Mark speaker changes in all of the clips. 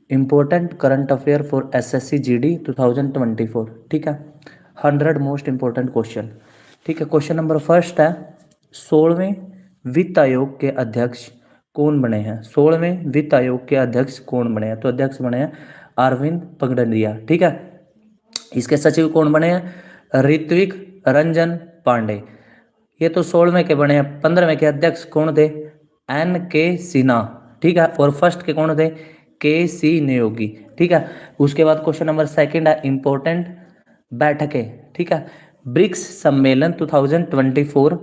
Speaker 1: Important current affair for SSC GD 2024, ठीक है। 100 most important question, ठीक है। क्वेश्चन नंबर फर्स्ट है, 16वें वित्त आयोग के अध्यक्ष कौन बने हैं? 16वें वित्त आयोग के अध्यक्ष कौन बने हैं? तो अध्यक्ष बने हैं अरविंद पगडंडिया, ठीक है। इसके सचिव कौन बने हैं? ऋत्विक रंजन पांडे। ये तो 16वें के बने हैं। 15वें के अध्यक्ष कौन थे? एन के सिन्हा, ठीक है। और फर्स्ट के कौन थे? के सी नियोगी, ठीक है। उसके बाद क्वेश्चन नंबर सेकंड है, इंपॉर्टेंट बैठकें, ठीक है। ब्रिक्स सम्मेलन 2024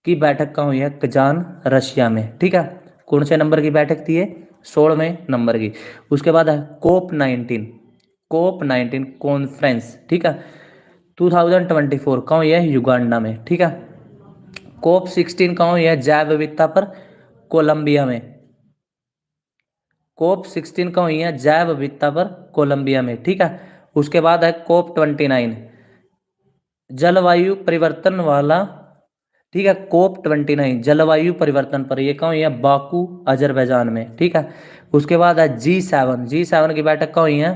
Speaker 1: की बैठक कहाँ हुई है? कजान, रशिया में, ठीक है। कौन से नंबर की बैठक थी ये? 16वें नंबर की। उसके बाद है कोप 19 कॉन्फ्रेंस, ठीक है। 2024 कहाँ हुई है? युगांडा में, ठीक है। कोप 16 कहाँ हुई है? जैव विविधता पर, कोलंबिया में। कोप 16 कहाँ हुई है? जैव विविधता पर, कोलंबिया में, ठीक है। उसके बाद है कोप 29 जलवायु परिवर्तन वाला, ठीक है। कोप 29 जलवायु परिवर्तन पर, ये कहाँ हुई है? बाकू, अजरबैजान में, ठीक है। उसके बाद है G7 की बैठक कहाँ हुई है?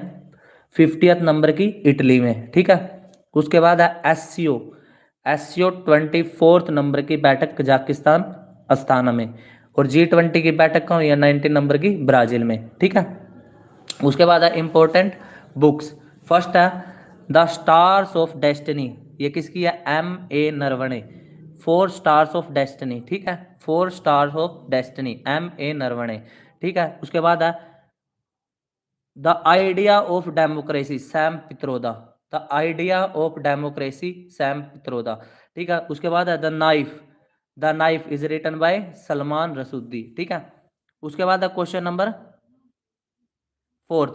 Speaker 1: 50th नंबर की, इटली में, ठीक है। उसके बाद है एससीओ 24th नंबर की बैठक कजाकिस्तान, अस्ताना में। और G20 की बैठक कहाँ हुई है? 19 नंबर की, ब्राजील में, ठीक है। उसके बाद है इंपॉर्टेंट बुक्स। फर्स्ट है द स्टार्स ऑफ डेस्टिनी, ये किसकी है? M.A. Naravane. 4 stars of destiny, ठीक है। 4 stars of destiny, M.A. Naravane, ठीक है। उसके बाद है the idea of democracy, Sam Pitroda. The idea of democracy, Sam Pitroda, ठीक है। उसके बाद है the knife is written by Salman Rushdie, ठीक है। उसके बाद है क्वेश्चन नंबर फोर्थ,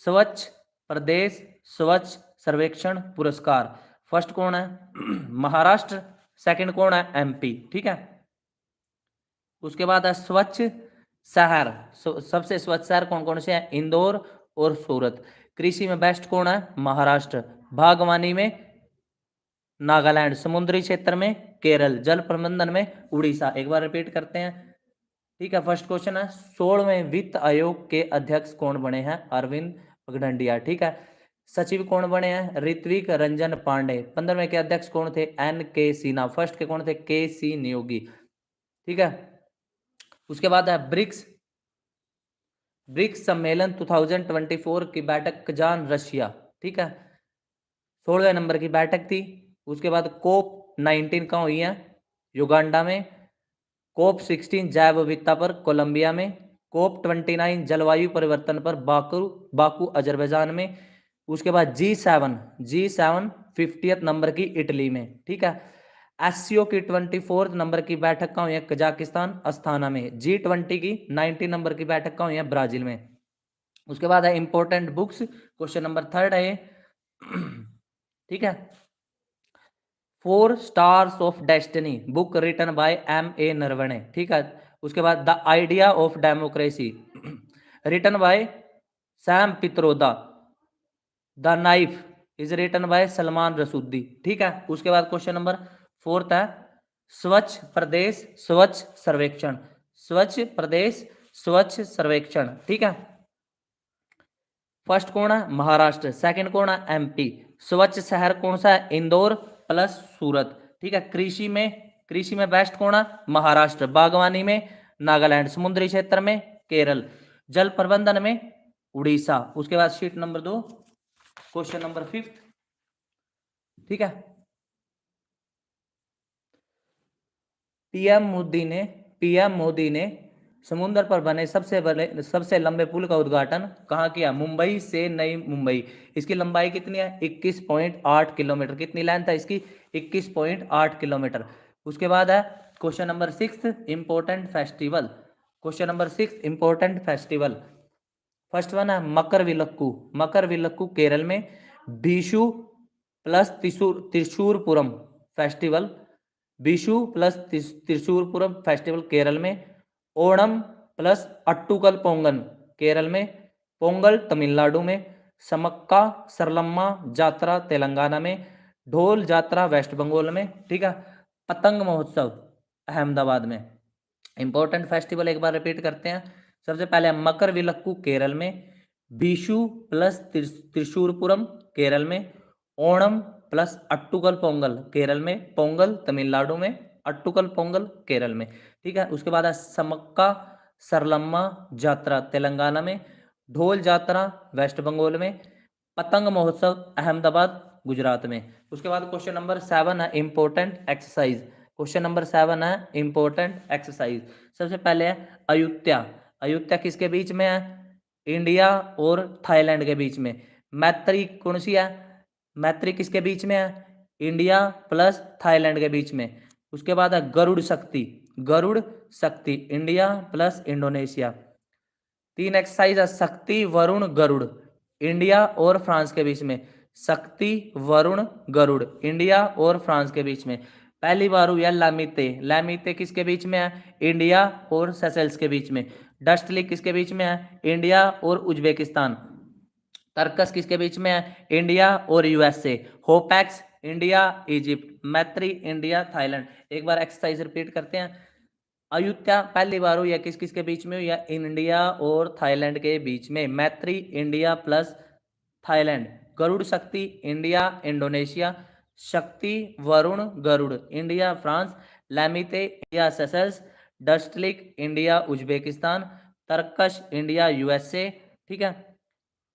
Speaker 1: स्वच्छ प्रदेश स्वच्छ सर्वेक्षण पुरस्कार। फर्स्ट कौन है? महाराष्ट्र। सेकंड कौन है? MP, ठीक है। उसके बाद है स्वच्छ शहर, सबसे स्वच्छ शहर कौन कौन से हैं? इंदौर और सूरत। कृषि में बेस्ट कौन है? महाराष्ट्र। बागवानी में नागालैंड। समुद्री क्षेत्र में केरल। जल प्रबंधन में उड़ीसा। एक बार रिपीट करते हैं, ठीक है। फर्स्ट क्वेश्चन है, 16वें वित्त आयोग के अध्यक्ष कौन बने हैं? अरविंद पगडंडिया, ठीक है। सचिव कौन बने हैं? ऋत्विक रंजन पांडे। 15वें के अध्यक्ष कौन थे? NK सिन्हा। फर्स्ट के कौन थे? KC नियोगी, ठीक है। उसके बाद है ब्रिक्स सम्मेलन 2024 की बैठक कजान, रशिया, ठीक है। 16वें नंबर की बैठक थी। उसके बाद कोप 19 कहाँ हुई है? युगांडा में। कोप 16 जैव विविधता पर, कोलंबिया में। कोप 29 जलवायु परिवर्तन पर, बाकू अजरबैजान में। उसके बाद जी सेवन 50th नंबर की, इटली में, ठीक है। SCO की 24th नंबर की बैठक कहाँ हुई है? कजाकिस्तान, अस्ताना में। G20 की 90 नंबर की बैठक कहाँ हुई है? ब्राजील में। उसके बाद है important books, question number third है ये, ठीक है। 4 stars of destiny, book written by M.A. Naravane, ठीक है। उसके बाद the idea of democracy, written by Sam Pitroda. The knife is written by Salman Rushdie, ठीक है। उसके बाद क्वेश्चन नंबर फोर्थ है, स्वच्छ प्रदेश स्वच्छ सर्वेक्षण, स्वच्छ प्रदेश स्वच्छ सर्वेक्षण, ठीक है। फर्स्ट कौन है? महाराष्ट्र। सेकंड कौन है? MP। स्वच्छ शहर कौन सा है? इंदौर प्लस सूरत, ठीक है। कृषि में बेस्ट कौन है? महाराष्ट्र। बागवानी में नागालैंड। समुद्री क्षेत्र में केरल। जल प्रबंधन में उड़ीसा। उसके बाद शीट नंबर 2, क्वेश्चन नंबर 5, ठीक है। पीएम मोदी ने समुद्र पर बने सबसे लंबे पुल का उद्घाटन कहाँ किया? मुंबई से नई मुंबई। इसकी लंबाई कितनी है? 21.8 किलोमीटर। कितनी लेंथ है इसकी? 21.8 किलोमीटर। उसके बाद है question number 6, important festival. Question number 6, important festival. First one है मकर विलक्कू केरल में। Vishu plus Thrissur Pooram festival, Vishu plus Thrissur Pooram festival Kerala में। ओणम प्लस अट्टुकल पोंगल केरल में। पोंगल तमिलनाडु में। समक्का सरलम्मा जात्रा तेलंगाना में। ढोल जात्रा वेस्ट बंगाल में, ठीक है। पतंग महोत्सव अहमदाबाद में। इंपॉर्टेंट फेस्टिवल एक बार रिपीट करते हैं। सबसे पहले मकर विलक्कू केरल में। बीशु प्लस त्रिशूरपुरम केरल में, ओणम प्लस अट्टुकल पोंगल केरल में, पोंगल तमिलनाडु में, अट्टुकल पोंगल केरल में। ठीक है, उसके बाद है समक्का सरलम्मा जात्रा तेलंगाना में, ढोल जात्रा वेस्ट बंगाल में, पतंग महोत्सव अहमदाबाद गुजरात में। उसके बाद क्वेश्चन नंबर 7 है इंपॉर्टेंट एक्सरसाइज। क्वेश्चन नंबर 7 है इंपॉर्टेंट एक्सरसाइज। सबसे पहले है अयोध्या। अयोध्या किसके बीच में है? इंडिया और थाईलैंड के बीच में। मैत्री कौन सी है? मैत्री किसके बीच में है? इंडिया प्लस थाईलैंड के बीच में। उसके बाद है गरुड़ शक्ति। गरुड़ शक्ति इंडिया प्लस इंडोनेशिया। 3 एक्सरसाइज है शक्ति वरुण गरुड़ इंडिया और फ्रांस के बीच में। शक्ति वरुण गरुड़ इंडिया और फ्रांस के बीच में। पहली बार हुई है लामीते। लामीते किसके बीच में है? इंडिया और सेशेल्स के बीच में। डस्ट लीग किसके बीच में है? इंडिया और उज्बेकिस्तान। तर्कस किसके बीच में है? इंडिया और USA. Hopex India Egypt. Maitree India Thailand. एक बार एक्सरसाइज रिपीट करते हैं। अयोध्या पहली बार हुई है किस किस के बीच में हुई है? इंडिया और थाईलैंड के बीच में। मैत्री इंडिया प्लस थाईलैंड। गरुड़ शक्ति India Indonesia. Shakti Varuna Garuda India France. Lamitiye India Seychelles. Dustlik India Uzbekistan. Tarkash India USA. ठीक है,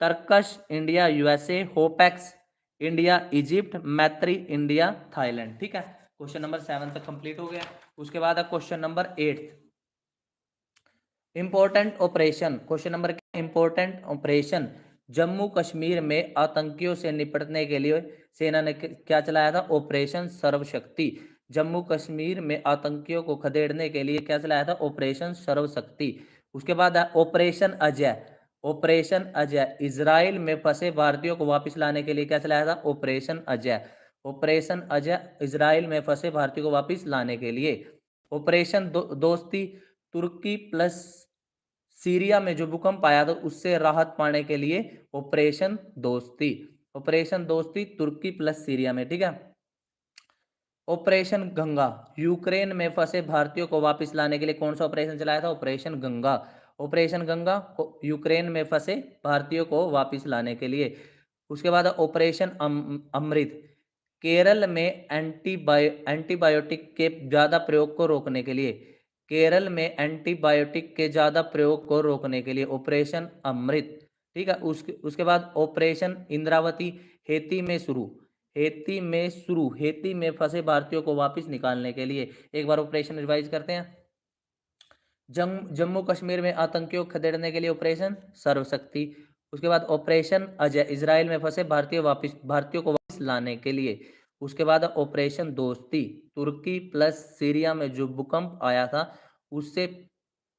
Speaker 1: Tarkash India USA. Hopex India Egypt. Maitree India Thailand. ठीक है, क्वेश्चन नंबर 7 तक कंप्लीट हो गया। उसके बाद है question number 8 important operation. Question number important operation. Jammu Kashmir में आतंकियों से निपटने के लिए सेना ने क्या चलाया था? ऑपरेशन सर्वशक्ति। जम्मू कश्मीर में आतंकियों को खदेड़ने के लिए क्या चलाया था? ऑपरेशन सर्वशक्ति। उसके बाद है operation Ajay. Operation Ajay Israel में फंसे भारतीयों को वापस लाने के लिए क्या चलाया था? Operation Ajay. Operation Ajay Israel में फंसे भारतीयों को वापस लाने के लिए। ऑपरेशन दोस्ती तुर्की प्लस सीरिया में जो भूकंप आया था उससे राहत पाने के लिए ऑपरेशन दोस्ती। ऑपरेशन दोस्ती तुर्की प्लस सीरिया में। ठीक है, ऑपरेशन गंगा यूक्रेन में फंसे भारतीयों को वापस लाने के लिए कौन सा ऑपरेशन चलाया था? Operation Ganga. Operation Ganga Ukraine में फंसे भारतीयों को वापस लाने के लिए। उसके बाद ऑपरेशन अमृत केरल में एंटीबायोटिक के ज्यादा प्रयोग को रोकने के लिए। केरल में एंटीबायोटिक के ज्यादा प्रयोग को रोकने के लिए ऑपरेशन अमृत। ठीक है, उसके बाद ऑपरेशन इंद्रावती हेती में शुरू। हेती में फंसे भारतीयों को वापस निकालने के लिए। एक बार ऑपरेशन रिवाइज करते हैं। जम्मू कश्मीर में आतंकियों को खदेड़ने के लिए ऑपरेशन सर्वशक्ति। उसके बाद ऑपरेशन अजय इजराइल में फंसे भारतीयों को वापस लाने के लिए। उसके बाद ऑपरेशन दोस्ती तुर्की प्लस सीरिया में जो भूकंप आया था उससे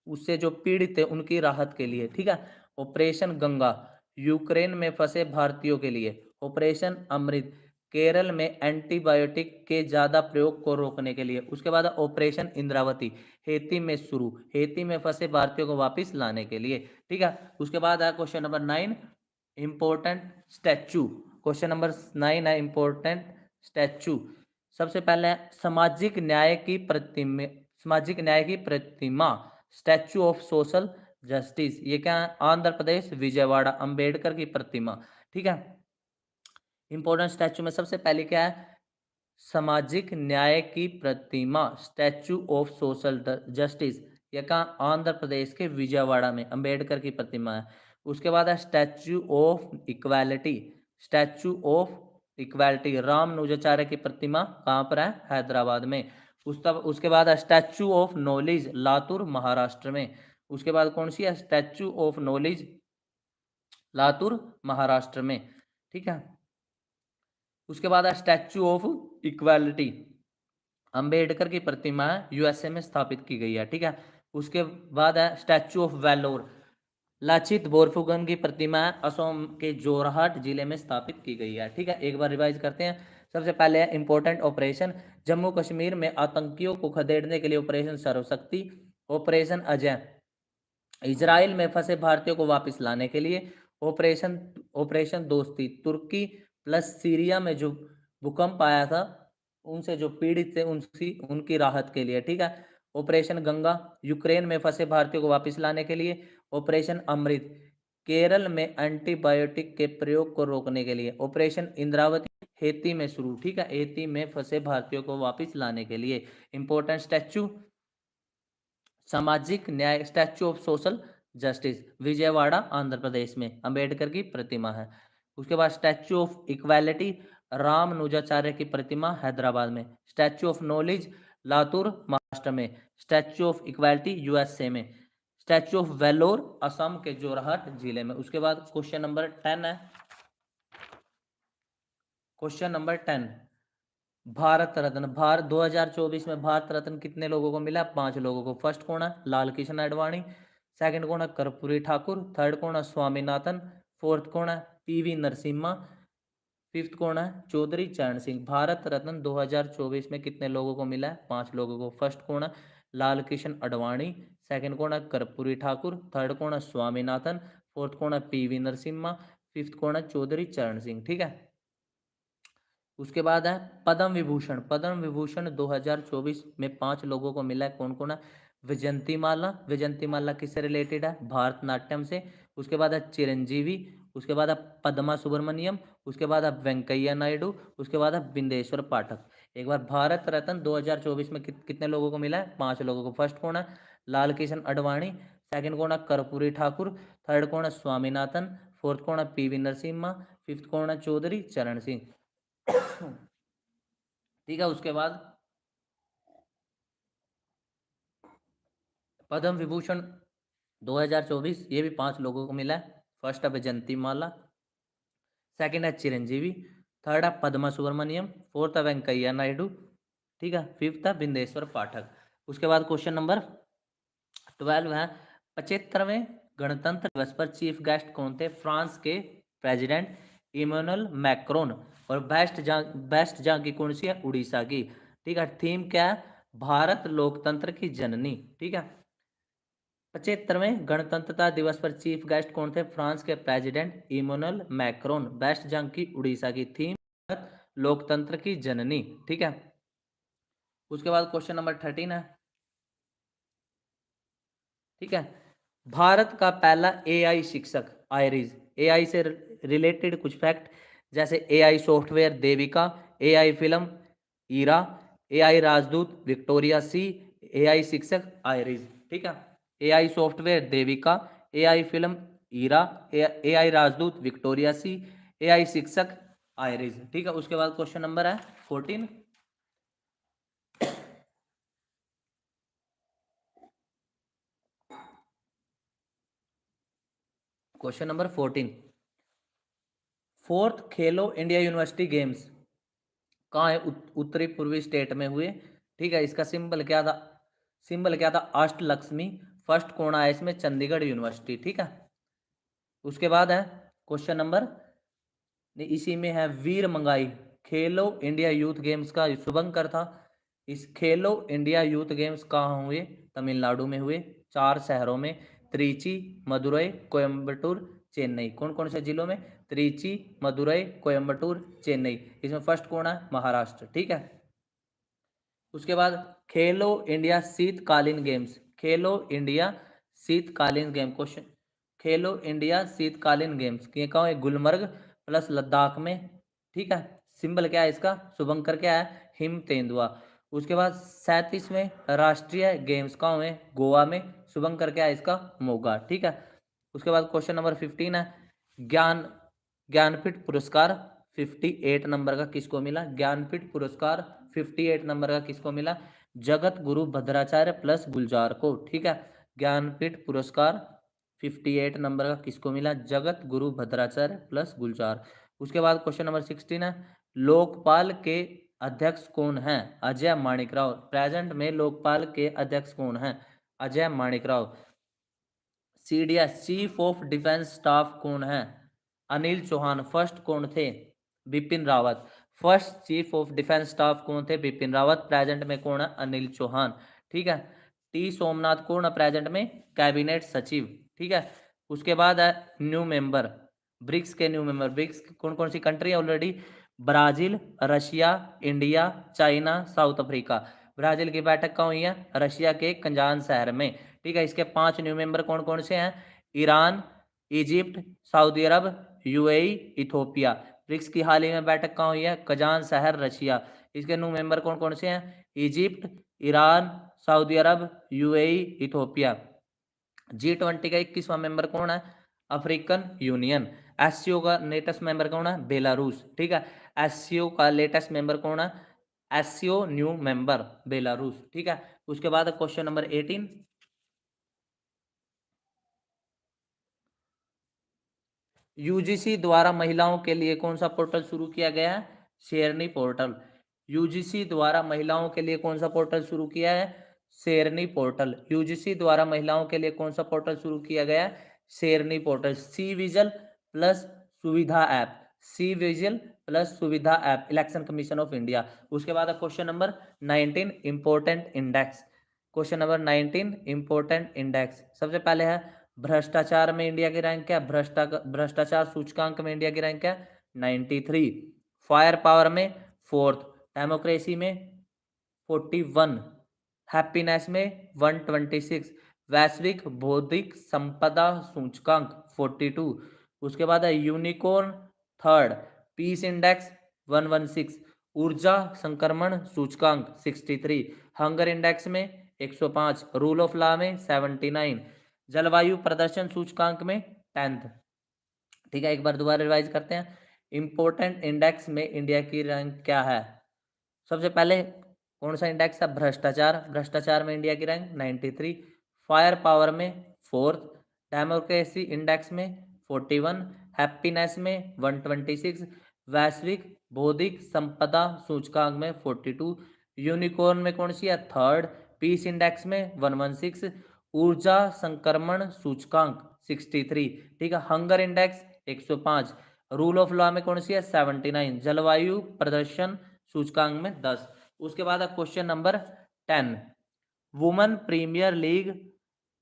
Speaker 1: उससे जो पीड़ित थे उनकी राहत के लिए। ठीक है, ऑपरेशन गंगा यूक्रेन में फंसे भारतीयों के लिए। ऑपरेशन अमृत केरल में एंटीबायोटिक के ज्यादा प्रयोग को रोकने के लिए। उसके बाद ऑपरेशन इंद्रावती हेती में शुरू। हेती में फंसे भारतीयों को वापस लाने के लिए। ठीक है, उसके बाद है question number 9 important statue. Question number 9 है इंपॉर्टेंट स्टैचू। सबसे पहले सामाजिक न्याय की प्रतिमा। सामाजिक न्याय की प्रतिमा स्टैचू ऑफ सोशल जस्टिस। ये क्या है? आंध्र प्रदेश विजयवाड़ा अंबेडकर की प्रतिमा। ठीक है, इंपॉर्टेंट स्टैचू में सबसे पहले क्या है? सामाजिक न्याय की प्रतिमा स्टैचू ऑफ सोशल जस्टिस। यह कहाँ? आंध्र प्रदेश के विजयवाड़ा में अंबेडकर की प्रतिमा है। उसके बाद है statue of equality. Statue of equality Ramanujacharya की प्रतिमा कहाँ पर है? हैदराबाद में। उसके बाद है statue of knowledge Latur Maharashtra में। उसके बाद कौन सी है? Statue of knowledge Latur Maharashtra में। ठीक है, उसके बाद है स्टैचू ऑफ इक्वालिटी अंबेडकर की प्रतिमा यूएसए में स्थापित की गई है। ठीक है, उसके बाद है स्टैचू ऑफ वेलोर लाचित बोरफुकन की प्रतिमा असम के जोरहाट जिले में स्थापित की गई है। ठीक है, एक बार रिवाइज करते हैं। सबसे पहले है इंपॉर्टेंट ऑपरेशन। जम्मू कश्मीर में आतंकियों को खदेड़ने के लिए ऑपरेशन सर्वशक्ति। ऑपरेशन अजय इजराइल में फंसे भारतीयों को वापस लाने के लिए। ऑपरेशन ऑपरेशन दोस्ती तुर्की प्लस सीरिया में जो भूकंप आया था उनसे जो पीड़ित थे उनकी राहत के लिए। ठीक है, ऑपरेशन गंगा यूक्रेन में फंसे भारतीयों को वापस लाने के लिए। ऑपरेशन अमृत केरल में एंटीबायोटिक के प्रयोग को रोकने के लिए ऑपरेशन इंद्रावती हेती में शुरू, ठीक है, हेती में फंसे भारतीयों को वापस लाने के लिए। इंपॉर्टेंट स्टैच्यू, सामाजिक न्याय, statue of social justice, Vijayawada Andhra Pradesh में अंबेडकर की प्रतिमा है। उसके बाद स्टैच्यू ऑफ इक्वालिटी, रामानुजाचार्य की प्रतिमा हैदराबाद में। Statue of knowledge, Latur Maharashtra में। स्टैच्यू ऑफ इक्वालिटी यूएसए में। स्टैच्यू ऑफ वेलोर असम के जोरहाट जिले में। उसके बाद क्वेश्चन नंबर 10 है। क्वेश्चन नंबर 10, भारत रत्न, 2024 में भारत रत्न कितने लोगों को मिला? 5 लोगों को। फर्स्ट कौन है? लाल कृष्ण आडवाणी। सेकंड कौन है? कर्पूरी ठाकुर। थर्ड कौन है? स्वामीनाथन। फोर्थ कौन है? पीवी नरसिम्हा। फिफ्थ कौन है? चौधरी चरण सिंह। भारत रत्न 2024 में कितने लोगों को मिला है? 5 लोगों को। फर्स्ट कौन है? लाल कृष्ण आडवाणी। सेकंड कौन है? कर्पूरी ठाकुर। थर्ड कौन है? स्वामीनाथन। फोर्थ कौन है? पीवी नरसिम्हा। फिफ्थ कौन है? चौधरी चरण सिंह, ठीक है। उसके बाद है पद्म विभूषण। पद्म विभूषण 2024 में 5 लोगों को मिला है। कौन कौन है? विजंती माला। विजंती माला किससे रिलेटेड है? भारतनाट्यम से। उसके बाद है चिरंजीवी। उसके बाद है पद्मा सुब्रमण्यम। उसके बाद है वेंकैया नायडू। उसके बाद है बिंदेश्वर पाठक। एक बार, भारत रत्न 2024 में कितने लोगों को मिला है? 5 लोगों को। फर्स्ट कौन है? लाल कृष्ण आडवाणी। सेकंड कौन है? कर्पूरी ठाकुर। थर्ड कौन है? स्वामीनाथन। फोर्थ कौन है? पीवी नरसिम्हा। फिफ्थ कौन है? चौधरी चरण सिंह, ठीक है। उसके बाद पद्म विभूषण 2024 ये भी 5 लोगों को मिला है। फर्स्ट है वैजंती माला। सेकंड है चिरंजीवी। थर्ड है पद्मा सुब्रमण्यम। फोर्थ है वेंकैया नायडू, ठीक है। फिफ्थ है बिंदेश्वर पाठक। उसके बाद क्वेश्चन नंबर 12 है 75वें गणतंत्र दिवस पर चीफ गेस्ट कौन थे? फ्रांस के प्रेसिडेंट इमैनुअल मैक्रोन। और बेस्ट जहाँ की कौन सी है? उड़ीसा की, ठीक है। थीम क्या है? भारत लोकतंत्र की जननी, ठीक है। 75वें गणतंत्रता दिवस पर चीफ गेस्ट कौन थे? फ्रांस के प्रेसिडेंट इमैनुअल मैक्रोन। बेस्ट जंग की उड़ीसा की। थीम भारत लोकतंत्र की जननी, ठीक है। उसके बाद क्वेश्चन नंबर 13 है, ठीक है। भारत का पहला एआई शिक्षक आयरिज। एआई से रिलेटेड कुछ फैक्ट, जैसे AI software Devika, AI film Ira, AI राजदूत विक्टोरिया सी, एआई शिक्षक आयरिज, ठीक है। AI software Devika, AI film Ira, AI राजदूत विक्टोरिया सी, एआई शिक्षक आयरिज, ठीक है। उसके बाद क्वेश्चन नंबर है 14। क्वेश्चन नंबर 14, फोर्थ खेलो इंडिया यूनिवर्सिटी गेम्स कहाँ है? उत्तरी पूर्वी स्टेट में हुए, ठीक है। इसका सिंबल क्या था? सिंबल क्या था? अष्ट लक्ष्मी। फर्स्ट कौन आया इसमें? चंडीगढ़ यूनिवर्सिटी, ठीक है। उसके बाद है क्वेश्चन नंबर, इसी में है वीर मंगाई। खेलो इंडिया यूथ गेम्स का शुभंकर था। इस खेलो इंडिया यूथ गेम्स कहाँ हुए? तमिलनाडु में हुए, 4 शहरों में, त्रिची, मदुरई, कोयम्बटूर, चेन्नई। कौन कौन से जिलों में? त्रिची, मदुरई, कोयम्बटूर, चेन्नई। इसमें फर्स्ट कौन है? महाराष्ट्र, ठीक है। उसके बाद खेलो इंडिया शीतकालीन गेम्स। खेलो इंडिया शीतकालीन गेम क्वेश्चन, खेलो इंडिया शीतकालीन गेम्स ये कहाँ है? गुलमर्ग प्लस लद्दाख में, ठीक है। सिंबल क्या है इसका? शुभंकर क्या है? हिम तेंदुआ। उसके बाद 37वें राष्ट्रीय गेम्स कहाँ हुए? गोवा में। शुभंकर क्या है इसका? मोगा, ठीक है। उसके बाद क्वेश्चन नंबर 15 है, ज्ञान ज्ञानपीठ पुरस्कार 58 नंबर का किसको मिला? ज्ञानपीठ पुरस्कार 58 नंबर का किसको मिला? जगत गुरु भद्राचार्य प्लस गुलजार को, ठीक है। ज्ञानपीठ पुरस्कार 58 नंबर का किसको मिला? जगत गुरु भद्राचार्य प्लस गुलजार। उसके बाद क्वेश्चन नंबर 16 है, लोकपाल के अध्यक्ष कौन है? अजय माणिकराव। प्रेजेंट में लोकपाल के अध्यक्ष कौन है? Ajay Manikrao. CDS chief of defence staff कौन है? अनिल चौहान। फर्स्ट कौन थे? Bipin Rawat. First chief of defence staff कौन थे? बिपिन रावत। प्रेजेंट में कौन है? अनिल चौहान, ठीक है। टी सोमनाथ कौन है प्रेजेंट में? कैबिनेट सचिव, ठीक है। उसके बाद है न्यू मेंबर, ब्रिक्स के न्यू मेंबर। ब्रिक्स कौन कौन सी कंट्री है already? Brazil, Russia, India, China, south Africa. Brazil की बैठक कहाँ हुई है? रशिया के कंजान शहर में, ठीक है। इसके 5 न्यू मेंबर कौन कौन से हैं? ईरान, इजिप्ट, सऊदी अरब, यूएई, इथोपिया। ब्रिक्स की हाल ही में बैठक कहाँ हुई है? कजान शहर, रशिया। इसके न्यू मेंबर कौन कौन से हैं? इजिप्ट, ईरान, सऊदी अरब, यूएई, इथोपिया। G20 का 21वां मेंबर कौन है? African union. एससीओ का लेटेस्ट मेंबर कौन है? बेलारूस। ठीक है, एससीओ का लेटेस्ट मेंबर कौन है? SCO new member Belarus. ठीक है, उसके बाद क्वेश्चन नंबर 18, यूजीसी द्वारा महिलाओं के लिए कौन सा पोर्टल शुरू किया गया है? शेरनी पोर्टल। यूजीसी द्वारा महिलाओं के लिए कौन सा पोर्टल शुरू किया है? शेरनी पोर्टल। यूजीसी द्वारा महिलाओं के लिए कौन सा पोर्टल शुरू किया गया है? शेरनी पोर्टल। सी विजिल प्लस सुविधा ऐप, सी विजिल प्लस सुविधा app, election commission of India. उसके बाद question number 19, important index. Question number 19, important index. सबसे पहले है भ्रष्टाचार में इंडिया की रैंक क्या? भ्रष्टाचार सूचकांक में इंडिया की रैंक क्या? 93। फायर पावर में 4th, डेमोक्रेसी में 41, हैप्पीनेस में 126, वैश्विक बौद्धिक संपदा सूचकांक 42। उसके बाद है यूनिकॉर्न 3rd, पीस इंडेक्स 116, ऊर्जा संक्रमण सूचकांक 63, हंगर इंडेक्स में 105, रूल ऑफ लॉ में 79, जलवायु प्रदर्शन सूचकांक में 10th। ठीक है, एक बार दोबारा रिवाइज करते हैं। इंपोर्टेंट इंडेक्स में इंडिया की रैंक क्या है? सबसे पहले कौन सा इंडेक्स है? भ्रष्टाचार। भ्रष्टाचार में इंडिया की रैंक 93। फायर पावर में 4th, डेमोक्रेसी इंडेक्स में 41, हैप्पीनेस में 126, वैश्विक बौद्धिक संपदा सूचकांक में 42, यूनिकॉर्न में कौन सी है? 3rd, पीस इंडेक्स में 116, ऊर्जा संक्रमण सूचकांक 63। ठीक है, hunger index 105, rule of law में कौन सी है? 79, जलवायु प्रदर्शन सूचकांक में 10। उसके बाद question number 10, women premiere league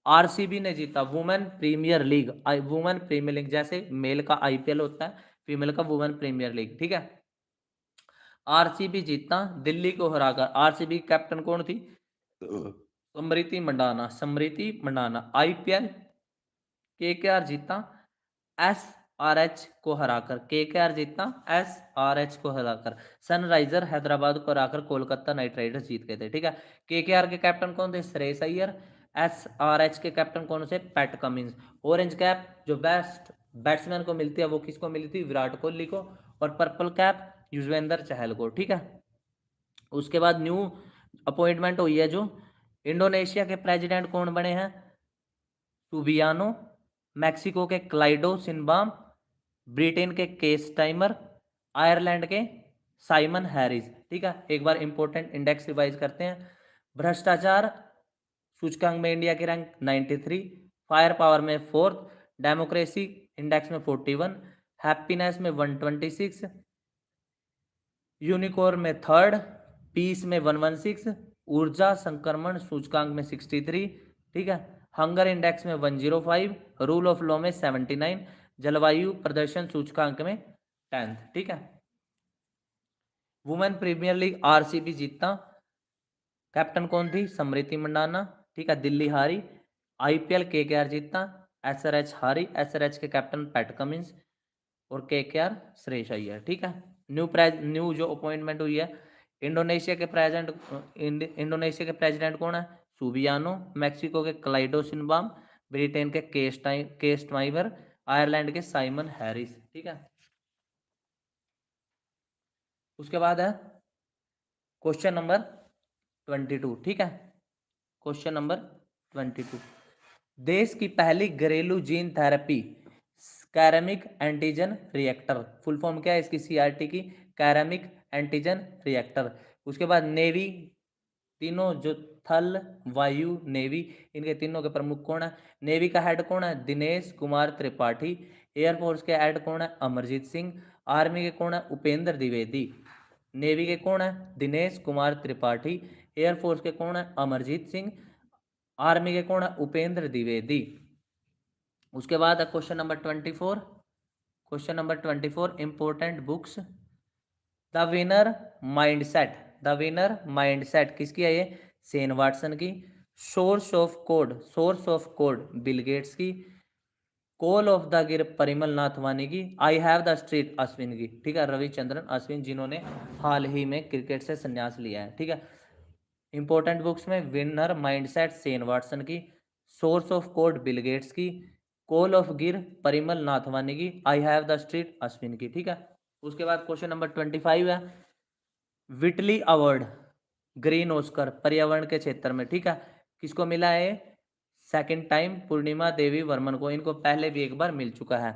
Speaker 1: RCB ने जीता। Women premiere league, women premiere league जैसे मेल का आईपीएल होता है, फीमेल का वुमेन प्रीमियर लीग। ठीक है, आरसीबी जीता दिल्ली को हराकर। आरसीबी कैप्टन कौन थी? स्मृति मंडाना। स्मृति मंडाना। आईपीएल केकेआर जीता एसआरएच को हराकर। केकेआर जीता एसआरएच को हराकर। सनराइजर हैदराबाद को हराकर कोलकाता नाइट राइडर्स जीत गए थे। ठीक है, केकेआर के कैप्टन कौन थे? श्रेयस अय्यर। एसआरएच के कैप्टन कौन से? PAT Cummins. ऑरेंज कैप जो बेस्ट बैट्समैन को मिलती है वो किसको मिली थी? विराट कोहली को। और पर्पल कैप युजवेंद्र चहल को। ठीक है, उसके बाद न्यू अपॉइंटमेंट हुई है जो इंडोनेशिया के प्रेसिडेंट कौन बने हैं? सुबियानो। मैक्सिको के क्लाइडो सिनबाम, ब्रिटेन के केस टाइमर, आयरलैंड के साइमन हैरिस। ठीक है, एक बार इंपोर्टेंट इंडेक्स रिवाइज करते हैं। भ्रष्टाचार सूचकांक में इंडिया की रैंक 93, फायर पावर में 4th, डेमोक्रेसी इंडेक्स में 41, हैप्पीनेस में 126, यूनिकॉर्न में 3rd, पीस में 116, ऊर्जा संक्रमण सूचकांक में 63। ठीक है, हंगर इंडेक्स में 105, रूल ऑफ लॉ में 79, जलवायु प्रदर्शन सूचकांक में 10th। ठीक है, वुमेन प्रीमियर लीग आरसीबी जीता। कैप्टन कौन थी? स्मृति मंडाना। ठीक है, दिल्ली हारी। आईपीएल केकेआर जीता, एसआरएच हारी। एसआरएच के कैप्टन पैट कमिंस और केकेआर श्रेयस अय्यर। ठीक है, न्यू जो अपॉइंटमेंट हुई है इंडोनेशिया के प्रेसिडेंट कौन है? सुबियानो। मैक्सिको के क्लाइडो सिनबाम, ब्रिटेन के केस टाइमर, आयरलैंड के साइमन हैरिस। ठीक है, उसके बाद है क्वेश्चन नंबर 22। ठीक है, क्वेश्चन नंबर 22, देश की पहली घरेलू जीन थेरेपी कैरेमिक एंटीजन रिएक्टर। फुल फॉर्म क्या है इसकी? सीआरटी की, कैरेमिक एंटीजन रिएक्टर। उसके बाद नेवी, तीनों जो थल वायु नेवी, इनके तीनों के प्रमुख कौन है? नेवी का हेड कौन है? दिनेश कुमार त्रिपाठी। एयरफोर्स के हेड कौन है? अमरजीत सिंह। आर्मी के कौन है? उपेंद्र द्विवेदी। नेवी के कौन है? दिनेश कुमार त्रिपाठी। एयरफोर्स के कौन है? अमरजीत सिंह। आर्मी के कौन है? उपेंद्र द्विवेदी। उसके बाद question number 24, question number 24, important books. The winner mindset, the winner mindset किसकी है ये? सेन वाटसन की। Source of code, source of code Bill Gates की। कॉल ऑफ द गिर परिमल नाथवानी की, I have the street Ashwin की, ठीक है, रविचंद्रन अश्विन जिन्होंने हाल ही में क्रिकेट से संन्यास लिया है, ठीक है। इंपॉर्टेंट बुक्स में विनर माइंडसेट सेन वाटसन की, source of code Bill Gates की, कॉल ऑफ गिर परिमल नाथवानी की, I have the street Ashwin की, ठीक है। उसके बाद क्वेश्चन नंबर 25 है, विटली अवार्ड ग्रीन ऑस्कर पर्यावरण के क्षेत्र में, ठीक है, किसको मिला है? सेकंड टाइम पूर्णिमा देवी वर्मन को, इनको पहले भी एक बार मिल चुका है।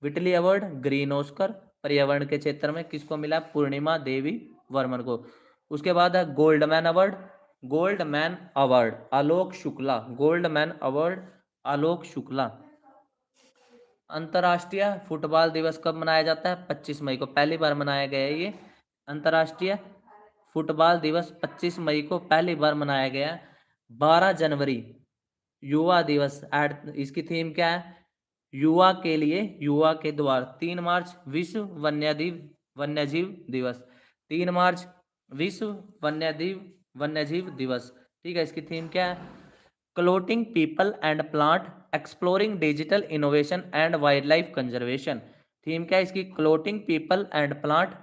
Speaker 1: विटली अवार्ड ग्रीन ऑस्कर पर्यावरण के क्षेत्र में किसको मिला? पूर्णिमा देवी वर्मन को। उसके बाद है Goldman award, Goldman award Alok Shukla, Goldman award Alok Shukla. अंतर्राष्ट्रीय फुटबॉल दिवस कब मनाया जाता है? 25 मई को, पहली बार मनाया गया है ये अंतर्राष्ट्रीय फुटबॉल दिवस 25 मई को पहली बार मनाया गया। 12 जनवरी युवा दिवस, इसकी थीम क्या है? युवा के लिए युवा के द्वार। 3 मार्च विश्व वन्यजीव दिवस, 3 मार्च विश्व वन्यजीव दिवस, ठीक है। इसकी थीम क्या है? Clotting people and plant exploring digital innovation and wild life conservation. Theme क्या है इसकी? Clotting people and plant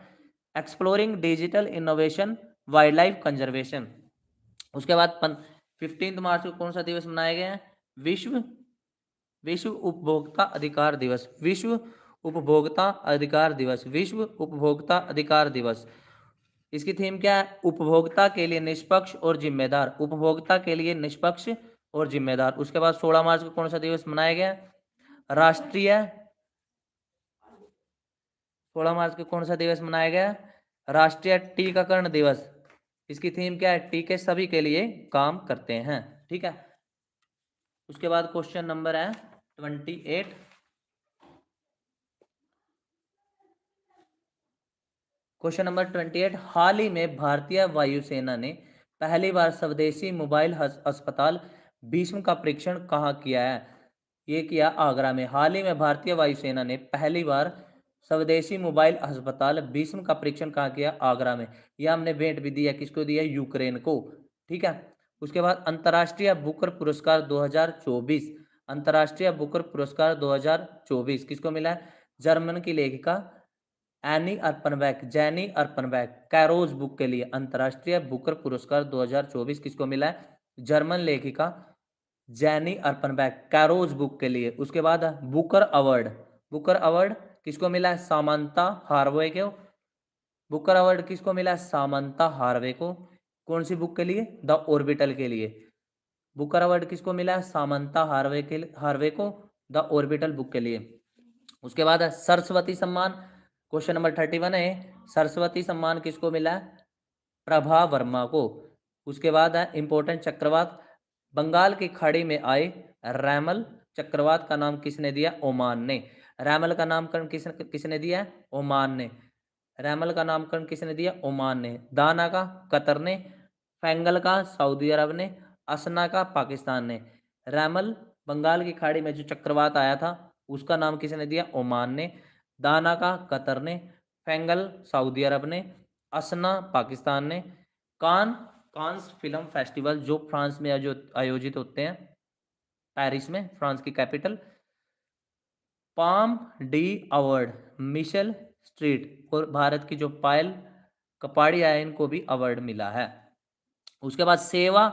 Speaker 1: exploring digital innovation wild life conservation. उसके बाद 15 मार्च को कौन सा दिवस मनाया गया है? विश्व विश्व उपभोक्ता अधिकार दिवस, विश्व उपभोक्ता अधिकार दिवस, विश्व उपभोक्ता अधिकार दिवस। इसकी थीम क्या है? उपभोक्ता के लिए निष्पक्ष और जिम्मेदार, उपभोक्ता के लिए निष्पक्ष और जिम्मेदार। उसके बाद 16 मार्च को कौन सा दिवस मनाया गया? राष्ट्रीय 16 मार्च को कौन सा दिवस मनाया गया? राष्ट्रीय टीकाकरण दिवस। इसकी थीम क्या है? टीके सभी के लिए काम करते हैं, ठीक है। उसके बाद क्वेश्चन नंबर है 28। क्वेश्चन नंबर 28, हाल ही में भारतीय वायुसेना ने पहली बार स्वदेशी मोबाइल अस्पताल भीष्म का परीक्षण कहाँ किया है? ये किया आगरा में। हाल ही में भारतीय वायुसेना ने पहली बार स्वदेशी मोबाइल अस्पताल भीष्म का परीक्षण कहाँ किया? आगरा में। यह हमने भेंट भी दिया, किसको दिया? यूक्रेन को, ठीक है। उसके बाद अंतर्राष्ट्रीय बुकर पुरस्कार 2024, अंतर्राष्ट्रीय बुकर पुरस्कार 2024 किसको मिला है? जर्मन की लेखिका एनी अर्पनबैक, जैनी अर्पनबैक, कैरोज बुक के लिए अंतर्राष्ट्रीय बुकर पुरस्कार 2024 किसको मिला है? जर्मन लेखिका जैनी अर्पनबैक, कैरोज बुक के लिए। उसके बाद बुकर अवार्ड, बुकर अवार्ड किसको मिला है? सामंता हार्वे को। बुकर अवार्ड किसको मिला है? सामंता हार्वे को। कौन सी बुक के लिए? द ऑर्बिटल के लिए। बुकर अवार्ड किसको मिला है? सामंता हार्वे को द ऑर्बिटल बुक के लिए। उसके बाद सरस्वती सम्मान, क्वेश्चन नंबर 31 है, सरस्वती सम्मान किसको मिला? प्रभा वर्मा को। उसके बाद है इंपॉर्टेंट चक्रवात, बंगाल की खाड़ी में आए रैमल चक्रवात का नाम किसने दिया? ओमान ने। रैमल का नामकरण किसने दिया? ओमान ने। रैमल का नामकरण किसने दिया? ओमान ने। दाना का कतर ने, फैंगल का सऊदी अरब ने, असना का पाकिस्तान ने। रैमल बंगाल की खाड़ी में जो चक्रवात आया था उसका नाम किसने दिया? ओमान ने। दाना का कतर ने, फैंगल सऊदी अरब ने, असना पाकिस्तान ने। कांस फिल्म फेस्टिवल जो फ्रांस में आयोजित होते हैं, पेरिस में, फ्रांस की कैपिटल। पाम डी अवार्ड मिशेल स्ट्रीट और भारत की जो पायल कपाड़िया है इनको भी अवार्ड मिला है। उसके बाद सेवा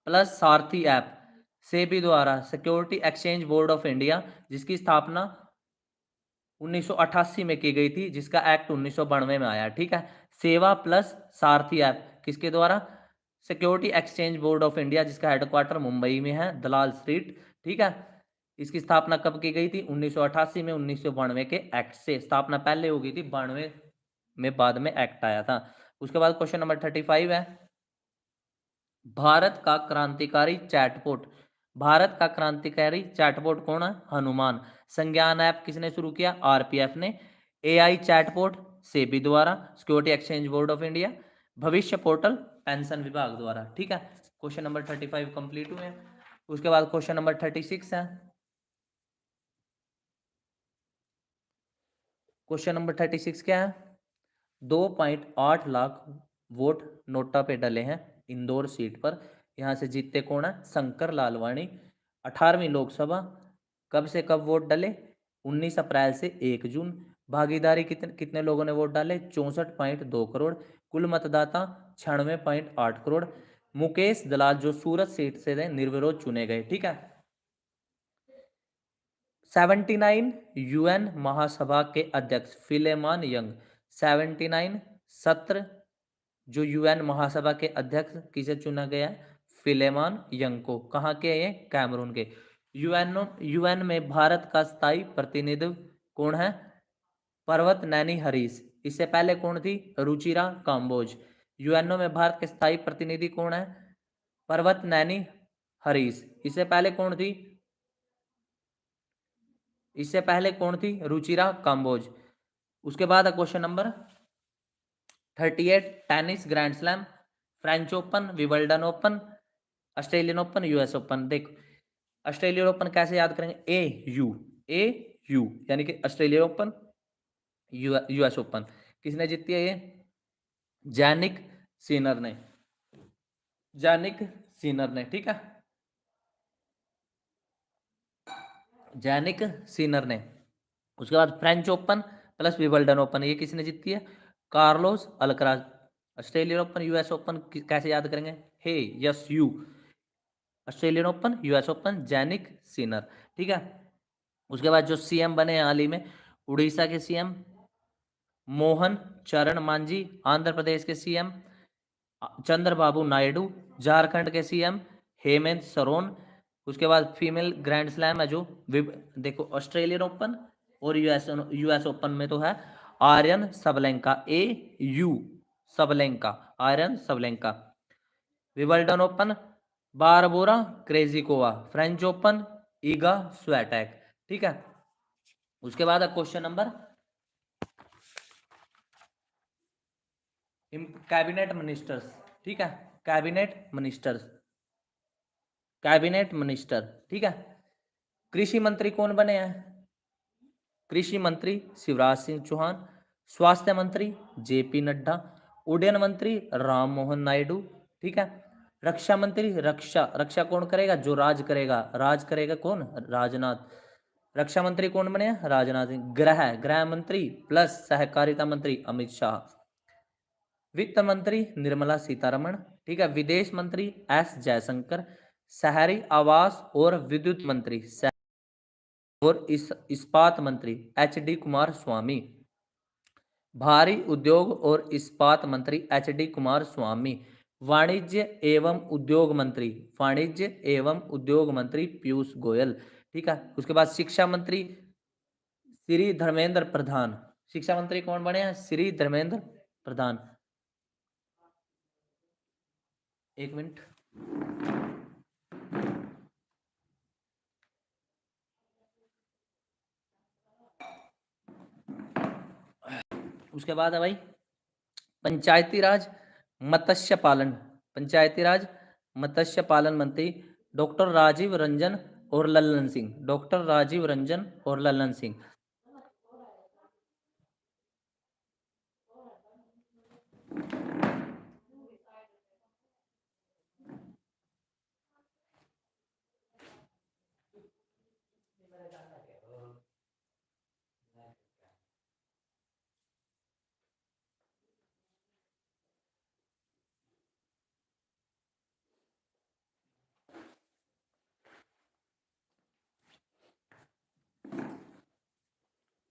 Speaker 1: प्लस सारथी ऐप सेबी द्वारा, security exchange board of India, जिसकी स्थापना 1988 में की गई थी, जिसका एक्ट 1992 में आया, ठीक है। सेवा प्लस सारथी ऐप किसके द्वारा? Security exchange board of India, जिसका हेडक्वार्टर मुंबई में है, दलाल स्ट्रीट, ठीक है। इसकी स्थापना कब की गई थी? 1988 में, 1992 के एक्ट से। स्थापना पहले हो गई थी, 92 में बाद में एक्ट आया था। उसके बाद क्वेश्चन नंबर 35 है, भारत का क्रांतिकारी चैटबॉट, भारत का क्रांतिकारी चैटबॉट कौन है? हनुमान। संज्ञान ऐप किसने शुरू किया? आरपीएफ ने। एआई चैटबॉट सेबी द्वारा, security exchange board of India. भविष्य पोर्टल पेंशन विभाग द्वारा, ठीक है। क्वेश्चन नंबर 35 कंप्लीट हुए। उसके बाद क्वेश्चन नंबर 36 है, क्वेश्चन नंबर 36 क्या है? 2.8 लाख वोट नोटा पे डले हैं इंदौर सीट पर। यहां से जीतते कौन है? शंकर लालवानी। 18वीं लोकसभा कब से कब वोट डाले? 19 अप्रैल से 1 जून। भागीदारी कितने कितने लोगों ने वोट डाले? 64.2 करोड़। कुल मतदाता 96.8 करोड़। मुकेश दलाल जो सूरत सीट से थे निर्विरोध चुने गए। ठीक है। 79 यूएन महासभा के अध्यक्ष फिलेमॉन यंग। 79 सत्र जो यूएन महासभा के अध्यक्ष किसे चुना गया? फिलेमॉन यंग को। कहाँ के? ये कैमरून के। यूएन में भारत का स्थायी प्रतिनिधि कौन है? पर्वत नैनी हरीश। इससे पहले कौन थी? रुचिरा काम्बोज। यूएनओ में भारत के स्थायी प्रतिनिधि कौन है? पर्वत नैनी हरीश। इससे पहले कौन थी? इससे पहले कौन थी? रुचिरा काम्बोज। उसके बाद question number 38 tennis grand slam, French open, Wimbledon open, Australian Open, US open. देखो ऑस्ट्रेलियन ओपन कैसे याद करेंगे? ए यू यानी कि ऑस्ट्रेलियन ओपन, यूएस ओपन। किसने जीती है ये? जैनिक सिनर ने। जैनिक सिनर ने। ठीक है, जैनिक सिनर ने। उसके बाद French Open plus Wimbledon Open, ये किसने जीती है? Carlos Alcaraz. Australian Open, US Open कैसे याद करेंगे? Hey yes you. Australian Open, US Open, Jannik Sinner. ठीक है। उसके बाद जो सीएम बने हैं हाल ही में, उड़ीसा के सीएम मोहन चरण मांझी, आंध्र प्रदेश के सीएम चंद्रबाबू नायडू, झारखंड के सीएम हेमंत सोरेन। उसके बाद फीमेल ग्रैंड स्लैम है जो देखो ऑस्ट्रेलियन ओपन और यूएस ओपन में तो है Aryna Sabalenka. AU Sabalenka, Aryna Sabalenka. Wimbledon open Barbora Krejcikova. French open Iga Swiatek. ठीक है। उसके बाद क्वेश्चन नंबर कैबिनेट मिनिस्टर्स। ठीक है, कैबिनेट मिनिस्टर्स, कैबिनेट मिनिस्टर। ठीक है। कृषि मंत्री कौन बने हैं? कृषि मंत्री शिवराज सिंह चौहान, स्वास्थ्य मंत्री JP नड्डा, उड्डयन मंत्री राम मोहन नायडू। ठीक है। रक्षा मंत्री, रक्षा रक्षा कौन करेगा? जो राज करेगा, राज करेगा कौन? राजनाथ। रक्षा मंत्री कौन बने? राजनाथ सिंह। गृह मंत्री प्लस सहकारिता मंत्री अमित शाह। वित्त मंत्री निर्मला सीतारमण। ठीक है। विदेश मंत्री S जयशंकर। शहरी आवास और विद्युत मंत्री और इस्पात मंत्री HD कुमार स्वामी। भारी उद्योग और इस्पात मंत्री HD कुमार स्वामी। वाणिज्य एवं उद्योग मंत्री, वाणिज्य एवं उद्योग मंत्री पीयूष गोयल। ठीक है। उसके बाद शिक्षा मंत्री श्री धर्मेंद्र प्रधान। शिक्षा मंत्री कौन बने हैं? श्री धर्मेंद्र प्रधान। एक मिनट। उसके बाद है भाई पंचायती राज मत्स्य पालन, पंचायती राज मत्स्य पालन मंत्री डॉक्टर राजीव रंजन और लल्लन सिंह। डॉक्टर राजीव रंजन और लल्लन सिंह।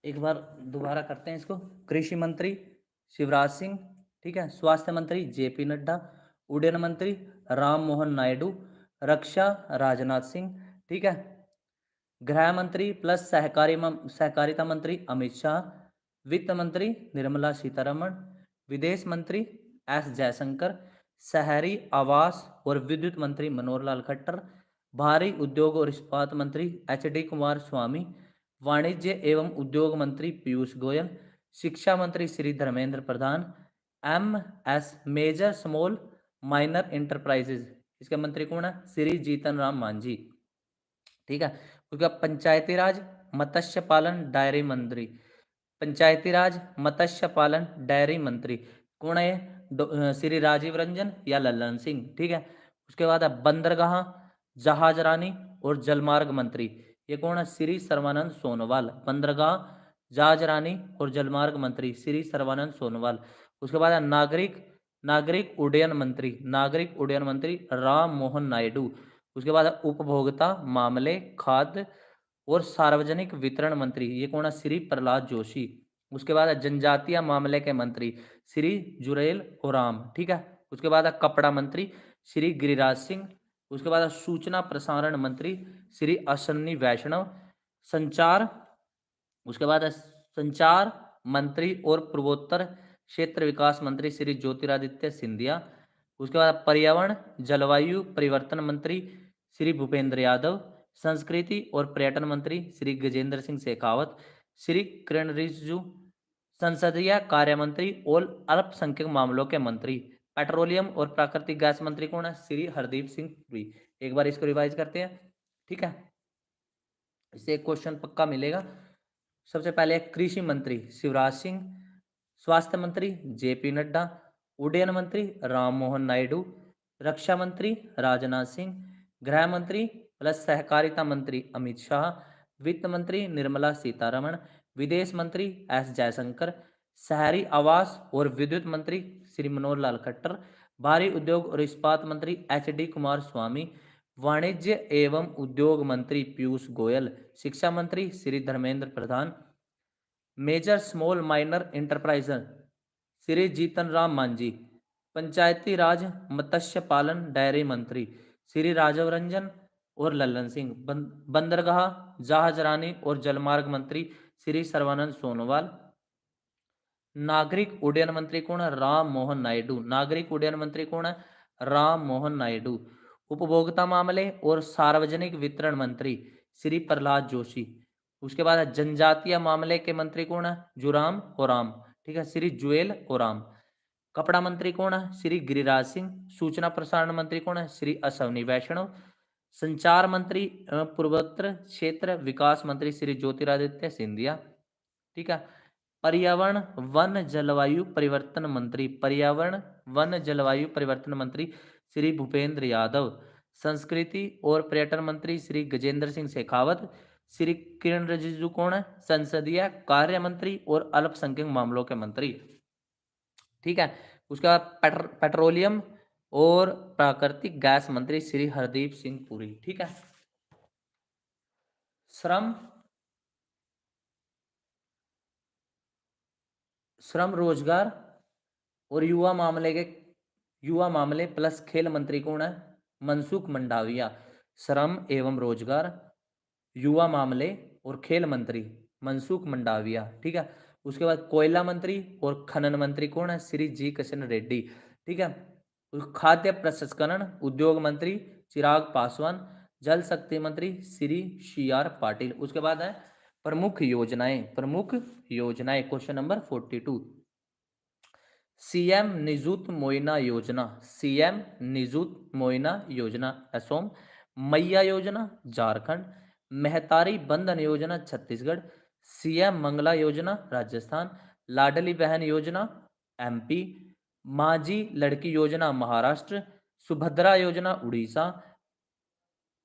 Speaker 1: एक बार दोबारा करते हैं इसको। कृषि मंत्री शिवराज सिंह। ठीक है। स्वास्थ्य मंत्री JP नड्डा। उड्डयन मंत्री राम मोहन नायडू। रक्षा राजनाथ सिंह। ठीक है। गृह मंत्री प्लस सहकारिता मंत्री अमित शाह। वित्त मंत्री निर्मला सीतारमण। विदेश मंत्री S जयशंकर। शहरी आवास और विद्युत मंत्री मनोहर लाल खट्टर। भारी उद्योग और इस्पात मंत्री HD कुमार स्वामी। वाणिज्य एवं उद्योग मंत्री पीयूष गोयल। शिक्षा मंत्री Shri Dharmendra Pradhan. MS major small minor enterprises, इसके मंत्री कौन है? श्री जीतन राम मांझी। ठीक है। उसका पंचायती राज मत्स्य पालन डायरी मंत्री, पंचायती राज मत्स्य पालन डायरी मंत्री कौन है? श्री राजीव रंजन या लल्लन सिंह। ठीक है। उसके बाद है बंदरगाह, जहाजरानी और जलमार्ग मंत्री, ये कौन है? श्री सर्बानंद सोनोवाल। बंदरगाह, जहाजरानी और जलमार्ग मंत्री श्री सर्बानंद सोनोवाल। उसके बाद है नागरिक उड्डयन मंत्री, नागरिक उड्डयन मंत्री राम मोहन नायडू। उसके बाद है उपभोक्ता मामले, खाद्य और सार्वजनिक वितरण मंत्री, ये कौन है? श्री प्रहलाद जोशी। उसके बाद है जनजातीय मामले के मंत्री श्री जुरेल ओराम, ठीक है। उसके बाद है कपड़ा मंत्री श्री गिरिराज सिंह। उसके बाद है सूचना प्रसारण मंत्री श्री अश्विनी वैष्णव। संचार, उसके बाद है संचार मंत्री और पूर्वोत्तर क्षेत्र विकास मंत्री श्री ज्योतिरादित्य सिंधिया। उसके बाद पर्यावरण जलवायु परिवर्तन मंत्री श्री भूपेंद्र यादव। संस्कृति और पर्यटन मंत्री श्री गजेंद्र सिंह शेखावत। श्री किरण रिजिजू। संसदीय कार्य मंत्री और अल्पसंख्यक मामलों के मंत्री। पेट्रोलियम और प्राकृतिक गैस मंत्री कौन है? श्री हरदीप सिंह पुरी। एक बार इसको रिवाइज करते हैं, ठीक है। इससे एक क्वेश्चन पक्का मिलेगा। सबसे पहले कृषि मंत्री शिवराज सिंह, स्वास्थ्य मंत्री जेपी नड्डा, उड्डयन मंत्री राम मोहन नायडू, रक्षा मंत्री राजनाथ सिंह, गृह मंत्री प्लस सहकारिता मंत्री अमित शाह, वित्त मंत्री निर्मला सीतारमण, विदेश मंत्री एस जयशंकर, शहरी आवास और विद्युत मंत्री श्री मनोहर लाल खट्टर, भारी उद्योग और इस्पात मंत्री एच डी कुमार स्वामी, वाणिज्य एवं उद्योग मंत्री पीयूष गोयल, शिक्षा मंत्री Shri Dharmendra Pradhan, major small minor enterprises Shri Jitan Ram Manjhi, Panchayati Raj मत्स्य पालन डेयरी मंत्री श्री राजव रंजन और लल्लन सिंह, बंदरगाह जहाजरानी और जलमार्ग मंत्री श्री सर्बानंद सोनोवाल, नागरिक उड्डयन मंत्री कौन है? राम मोहन नायडू। नागरिक उड्डयन मंत्री कौन है? राम मोहन नायडू। उपभोक्ता मामले और सार्वजनिक वितरण मंत्री श्री प्रहलाद जोशी। उसके बाद जनजातीय मामले के मंत्री कौन है? जुराम ओराम, ठीक है, श्री जुएल ओराम। कपड़ा मंत्री कौन है? श्री गिरिराज सिंह। सूचना प्रसारण मंत्री कौन है? श्री अश्विनी वैष्णव। संचार मंत्री पूर्वोत्तर क्षेत्र विकास मंत्री श्री ज्योतिरादित्य सिंधिया, ठीक है। पर्यावरण वन जलवायु परिवर्तन मंत्री, पर्यावरण वन जलवायु परिवर्तन मंत्री श्री भूपेंद्र यादव। संस्कृति और पर्यटन मंत्री श्री गजेंद्र सिंह शेखावत। श्री किरण रिजिजू कौन है? संसदीय कार्य मंत्री और अल्पसंख्यक मामलों के मंत्री, ठीक है। उसके बाद पेट्रोलियम और प्राकृतिक गैस मंत्री श्री हरदीप सिंह पुरी, ठीक है। श्रम रोजगार और युवा मामले प्लस खेल मंत्री कौन है? मनसुख मंडाविया। श्रम एवं रोजगार, युवा मामले और खेल मंत्री मनसुख मंडाविया, ठीक है। उसके बाद कोयला मंत्री और खनन मंत्री कौन है? श्री जी किशन रेड्डी, ठीक है। खाद्य प्रसंस्करण उद्योग मंत्री चिराग पासवान। जल शक्ति मंत्री श्री सी आर पाटिल। उसके बाद है प्रमुख योजनाएं question number 42। CM Nijut Moina योजना, सीएम निजुत मोइना योजना असम, मैया योजना झारखंड, मेहतारी बंधन योजना छत्तीसगढ़, सीएम मंगला योजना राजस्थान, लाडली बहन योजना एमपी, माझी लड़की योजना महाराष्ट्र, सुभद्रा योजना उड़ीसा,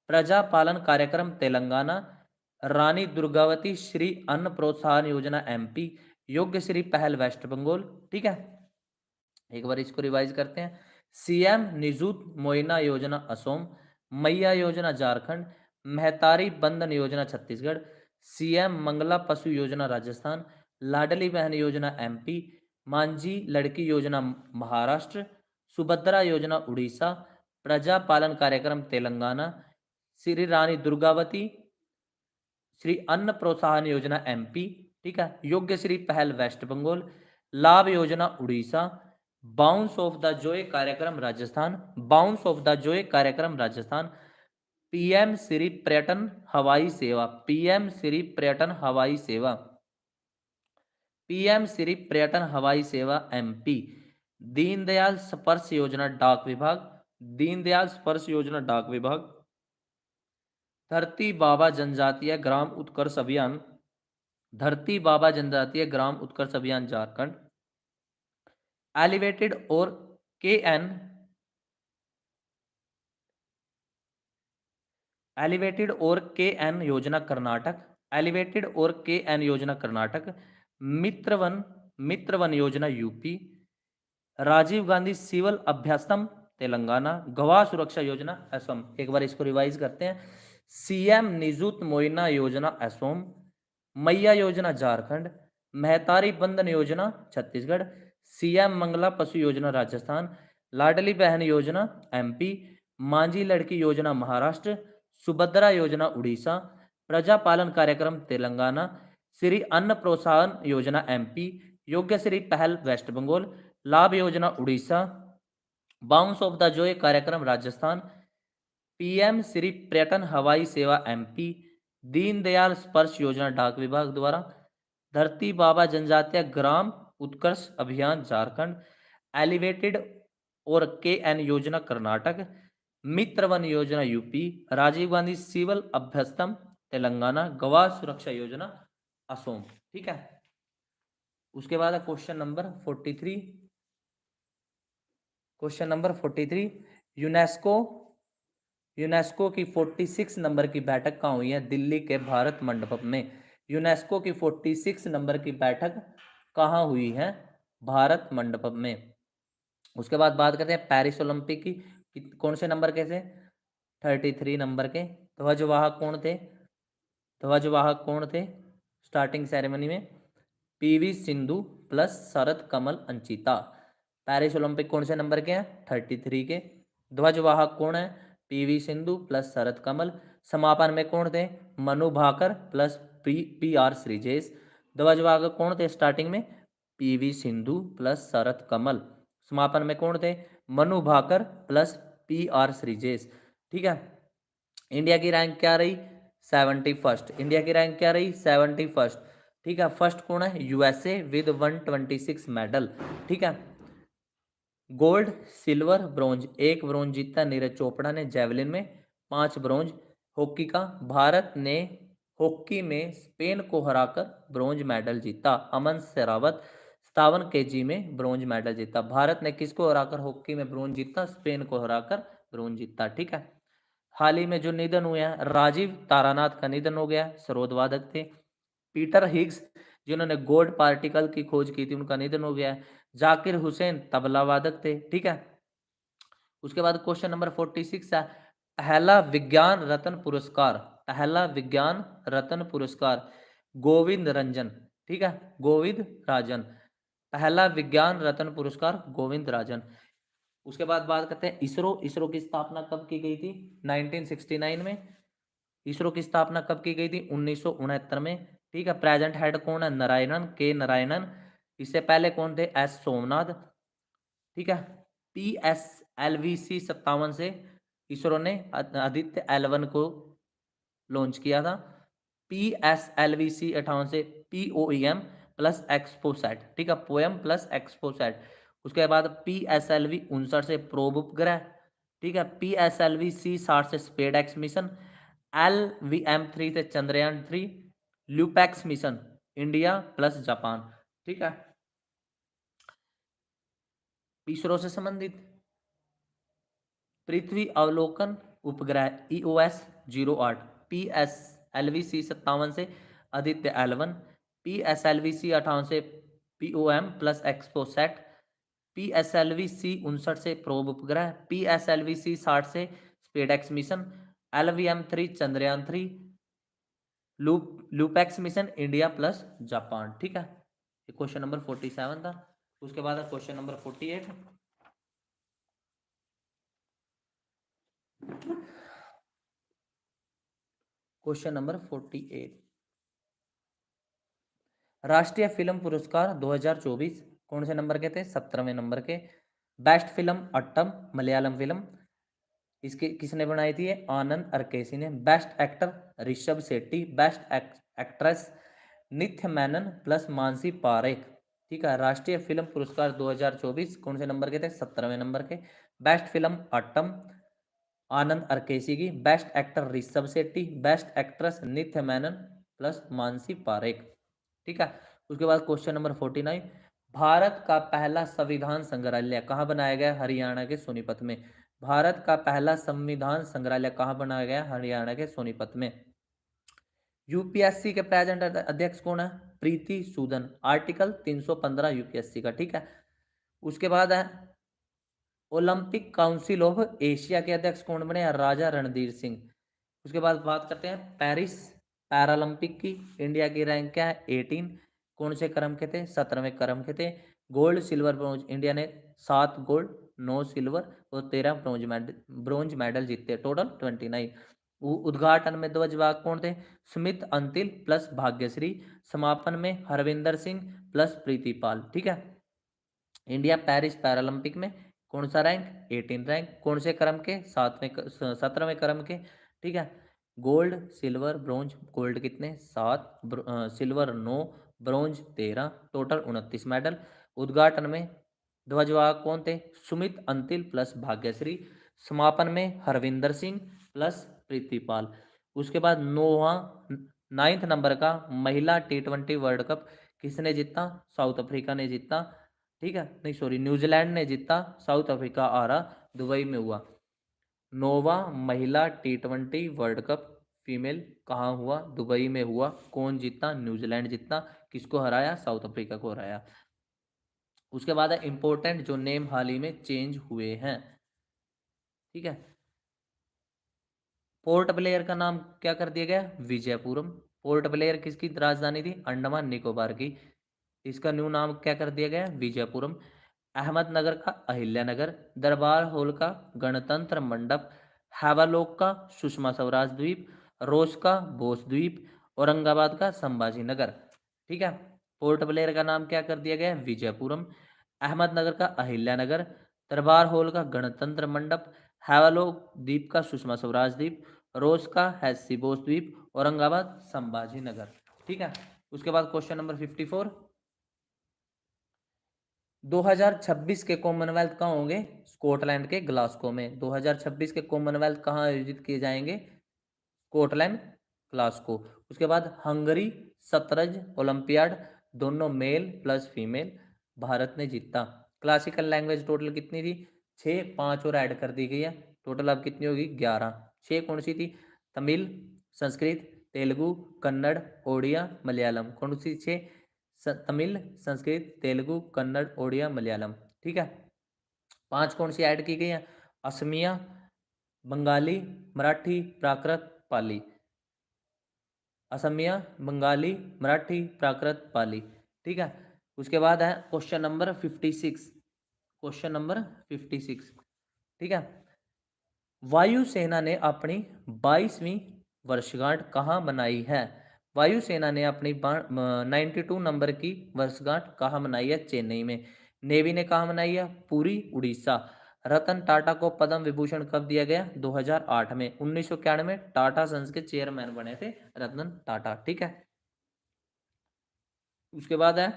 Speaker 1: प्रजा पालन कार्यक्रम तेलंगाना, रानी दुर्गावती श्री अन्न प्रोत्साहन योजना एमपी, योग्य श्री पहल वेस्ट बंगाल, ठीक है। एक बार इसको रिवाइज करते हैं। सीएम निजुत मोइना योजना असम, मैया योजना झारखंड, मेहतारी बंधन योजना छत्तीसगढ़, सीएम मंगला पशु योजना राजस्थान, लाडली बहन योजना एमपी, मांझी लड़की योजना महाराष्ट्र, सुभद्रा योजना उड़ीसा, प्रजा पालन कार्यक्रम तेलंगाना, श्री रानी दुर्गावती श्री अन्न प्रोत्साहन योजना एमपी, ठीक है, योग्य श्री पहल वेस्ट बंगाल, लाभ योजना Orissa, bounce of the joy कार्यक्रम Rajasthan, bounce of the joy कार्यक्रम राजस्थान, पीएम श्री पर्यटन हवाई सेवा, पीएम श्री पर्यटन हवाई सेवा, पीएम श्री पर्यटन हवाई सेवा एमपी, दीनदयाल स्पर्श योजना डाक विभाग, दीनदयाल स्पर्श योजना डाक विभाग, धरती बाबा जनजातीय ग्राम उत्कर्ष अभियान, धरती बाबा जनजातीय ग्राम उत्कर्ष अभियान झारखंड, एलिवेटेड और के एन एलिवेटेड और के एन योजना कर्नाटक, एलिवेटेड और के एन योजना कर्नाटक, मित्रवन मित्रवन योजना यूपी, राजीव गांधी सिविल अभ्यासम तेलंगाना, गवाह सुरक्षा योजना असम। एक बार इसको रिवाइज करते हैं। सीएम निजुत मोइना योजना असम, मैया योजना झारखंड, महतारी बंधन योजना छत्तीसगढ़, सीएम मंगला पशु योजना राजस्थान, लाडली बहन योजना एमपी, मांझी लड़की योजना महाराष्ट्र, सुभद्रा योजना उड़ीसा, प्रजा पालन कार्यक्रम तेलंगाना, श्री अन्न प्रोत्साहन योजना एमपी, योग्य श्री पहल वेस्ट बंगाल, लाभ योजना Orissa, bounce of the joy कार्यक्रम राजस्थान, पीएम श्री पर्यटन हवाई सेवा एमपी, दीनदयाल स्पर्श योजना डाक विभाग द्वारा, धरती बाबा जनजातीय ग्राम उत्कर्ष अभियान झारखंड, एलिवेटेड और के एन योजना कर्नाटक, मित्र वन योजना यूपी, राजीव गांधी सिविल अभ्यस्तम तेलंगाना, गवाह सुरक्षा योजना असम। ठीक है, उसके बाद question number 43। Question number 43, UNESCO UNESCO की 46 नंबर की बैठक कहाँ हुई है? दिल्ली के भारत मंडपम में। यूनेस्को की 46 नंबर की बैठक कहाँ हुई है? भारत मंडपम में। उसके बाद बात करते हैं पेरिस ओलंपिक की, कौन से नंबर के थे? 33 नंबर के। ध्वजवाहक कौन थे? ध्वजवाहक कौन थे स्टार्टिंग सेरेमनी में? पीवी सिंधु प्लस शरद कमल अंचिता। पेरिस ओलंपिक कौन से नंबर के हैं? 33 के। ध्वजवाहक कौन है? PV Sindhu plus Sharath Kamal. समापन में कौन थे? Manu Bhaker plus P R Sreejesh. ध्वजवाहक कौन थे स्टार्टिंग में? PV Sindhu plus Sharath Kamal. समापन में कौन थे? Manu Bhaker plus P R Sreejesh. ठीक है, इंडिया की रैंक क्या रही? 71st। इंडिया की रैंक क्या रही? 71st। ठीक है, फर्स्ट कौन है? USA with 126 medal. ठीक है, गोल्ड, सिल्वर, ब्रॉन्ज, एक ब्रॉन्ज जीता नीरज चोपड़ा ने जेवलिन में, 5 ब्रॉन्ज। हॉकी का, भारत ने हॉकी में स्पेन को हराकर ब्रॉन्ज मेडल जीता। अमन शेरावत 57 केजी में ब्रॉन्ज मेडल जीता। भारत ने किसको हराकर हॉकी में ब्रॉन्ज जीता? स्पेन को हराकर ब्रॉन्ज जीता। ठीक है, हाल ही में जो निधन हुए हैं, राजीव तारानाथ का निधन हो गया, सरोदवादक थे। पीटर हिग्स जिन्होंने गोल्ड पार्टिकल की खोज की थी, उनका निधन हो गया है। जाकिर हुसैन तबला वादक थे। ठीक है, उसके बाद क्वेश्चन नंबर 46 है, पहला विज्ञान रत्न पुरस्कार, पहला विज्ञान रत्न पुरस्कार गोविंद रंजन। ठीक है, गोविंद राजन, पहला विज्ञान रत्न पुरस्कार गोविंद राजन। उसके बाद बात करते हैं इसरो। इसरो की स्थापना कब की गई थी? 1969 में। इसरो की स्थापना कब की गई थी? 1969 में। ठीक है, प्रेजेंट हेड कौन है? नारायणन, के नारायणन। इससे पहले कौन थे? एस सोमनाथ। ठीक है, PSLV-C 57 से इसरो ने आदित्य L1 को लॉन्च किया था। PSLV-C 58 से POEM प्लस एक्सपोसैट। ठीक है, पोएम प्लस एक्सपोसैट। उसके बाद PSLV 59 से प्रोब उपग्रह। ठीक है, PSLV-C 60 से स्पेड एक्स मिशन, LVM-3 से Chandrayaan 3, LUPEX mission India plus Japan. ठीक है, इसरो से संबंधित पृथ्वी अवलोकन उपग्रह EOS 08, PSLV-C 57 से आदित्य L1, PSLV-C 58 से POM प्लस एक्सपोसैट, PSLV-C 59 से प्रोब उपग्रह, PSLV-C 60 से SpaDeX mission, LVM-3 Chandrayaan 3, LUPEX mission India plus Japan. ठीक है, क्वेश्चन नंबर 47 था। उसके बाद क्वेश्चन नंबर 48, क्वेश्चन नंबर 48, राष्ट्रीय फिल्म पुरस्कार 2024 कौन से नंबर के थे? 17वें नंबर के। Best film Attam Malayalam film, इसके किसने बनाई थी? आनंद अरकेसी ने। Best actor Rishabh Shetty. Best actress नित्य मेनन प्लस मानसी पारेख। ठीक है, राष्ट्रीय फिल्म पुरस्कार 2024 कौन से नंबर के थे? 17वें नंबर के। बेस्ट फिल्म अट्टम आनंद अरकेसी की, best actor Rishabh Shetty, best actress नित्य मेनन प्लस मानसी पारेख। ठीक है, उसके बाद क्वेश्चन नंबर 49, भारत का पहला संविधान संग्रहालय कहाँ बनाया गया? हरियाणा के सोनीपत में। भारत का पहला संविधान संग्रहालय कहाँ बनाया गया? हरियाणा के सोनीपत में। यूपीएससी के प्रेजेंट अध्यक्ष कौन है? प्रीति सूदन। आर्टिकल 315 यूपीएससी का, ठीक है। उसके बाद है ओलंपिक काउंसिल ऑफ एशिया के अध्यक्ष कौन बने? राजा रणधीर सिंह। उसके बाद बात करते हैं पेरिस पैरालंपिक की। इंडिया की रैंक क्या है? 18। कौन से क्रम के थे? 17वें क्रम के थे। गोल्ड सिल्वर ब्रॉन्ज इंडिया ने 7 गोल्ड 9 सिल्वर और 13 ब्रॉन्ज मेडल जीते, टोटल 29। उद्घाटन में ध्वजवाहक कौन थे? स्मित अंतिल प्लस भाग्यश्री। समापन में हरविंदर सिंह प्लस प्रीतिपाल, ठीक है। इंडिया पेरिस पैरालंपिक में कौन सा रैंक? 18 रैंक। कौन से क्रम के? 17वें क्रम के, ठीक है। Gold silver bronze. गोल्ड कितने? 7, सिल्वर 9, ब्रोंज 13, टोटल 29 मेडल। उद्घाटन में ध्वजवाहक कौन थे? सुमित अंतिल प्लस भाग्यश्री। समापन में हरविंदर सिंह प्लस प्रीतिपाल। उसके बाद 9th नंबर का महिला T20 वर्ल्ड कप किसने जीता? साउथ अफ्रीका ने जीता, ठीक है। नहीं सॉरी, न्यूजीलैंड ने जीता, साउथ अफ्रीका आ रहा, दुबई में हुआ। 9वां महिला T20 वर्ल्ड कप फीमेल कहाँ हुआ? दुबई में हुआ। कौन जीता? न्यूजीलैंड जीता। किसको हराया? साउथ अफ्रीका को हराया। उसके बाद है इंपॉर्टेंट जो नेम हाल ही में चेंज हुए हैं, ठीक है। पोर्ट ब्लेयर का नाम क्या कर दिया गया? विजयपुरम। पोर्ट ब्लेयर किसकी राजधानी थी? अंडमान निकोबार की। इसका न्यू नाम क्या कर दिया गया? विजयपुरम। अहमदनगर का अहिल्यानगर। दरबार हॉल का गणतंत्र मंडप। हैवालोक का सुषमा स्वराज द्वीप। रोस का बोस द्वीप। औरंगाबाद का संभाजी नगर, ठीक है। पोर्ट ब्लेयर का नाम क्या कर दिया गया? विजयपुरम। अहमदनगर का अहिल्यानगर। दरबार हॉल का गणतंत्र मंडप। हैवालोक द्वीप का सुषमा स्वराज द्वीप। रोस का हैसी बोस द्वीप। औरंगाबाद संभाजी नगर, ठीक है। उसके बाद क्वेश्चन नंबर 54, 2026 के कॉमनवेल्थ कहाँ होंगे? स्कॉटलैंड के ग्लासगो में। 2026 के कॉमनवेल्थ कहाँ आयोजित किए जाएंगे? Scotland, Glasgow. उसके बाद हंगरी शतरंज ओलंपियाड, दोनों मेल प्लस फीमेल, भारत ने जीता। क्लासिकल लैंग्वेज टोटल कितनी थी? 6, 5 और ऐड कर दी गई है, टोटल अब कितनी होगी? 11। 6 कौन सी थी? तमिल, संस्कृत, तेलुगु, कन्नड़, ओडिया, मलयालम। कौन सी 6? तमिल, संस्कृत, तेलुगु, कन्नड़, ओडिया, मलयालम, ठीक है। 5 कौन सी ऐड की गई है? असमिया, बंगाली, मराठी, प्राकृत, पाली। असमिया, बंगाली, मराठी, प्राकृत, पाली, ठीक है। उसके बाद है क्वेश्चन नंबर 56। क्वेश्चन नंबर 56, ठीक है। वायुसेना ने अपनी 22वीं वर्षगांठ कहाँ मनाई है? वायुसेना ने अपनी 92 नंबर की वर्षगांठ कहाँ मनाई है? चेन्नई में। नेवी ने कहाँ मनाई है? पुरी, उड़ीसा। रतन टाटा को पद्म विभूषण कब दिया गया? 2008 में। 1991 में टाटा सन्स के चेयरमैन बने थे रतन टाटा, ठीक है। उसके बाद है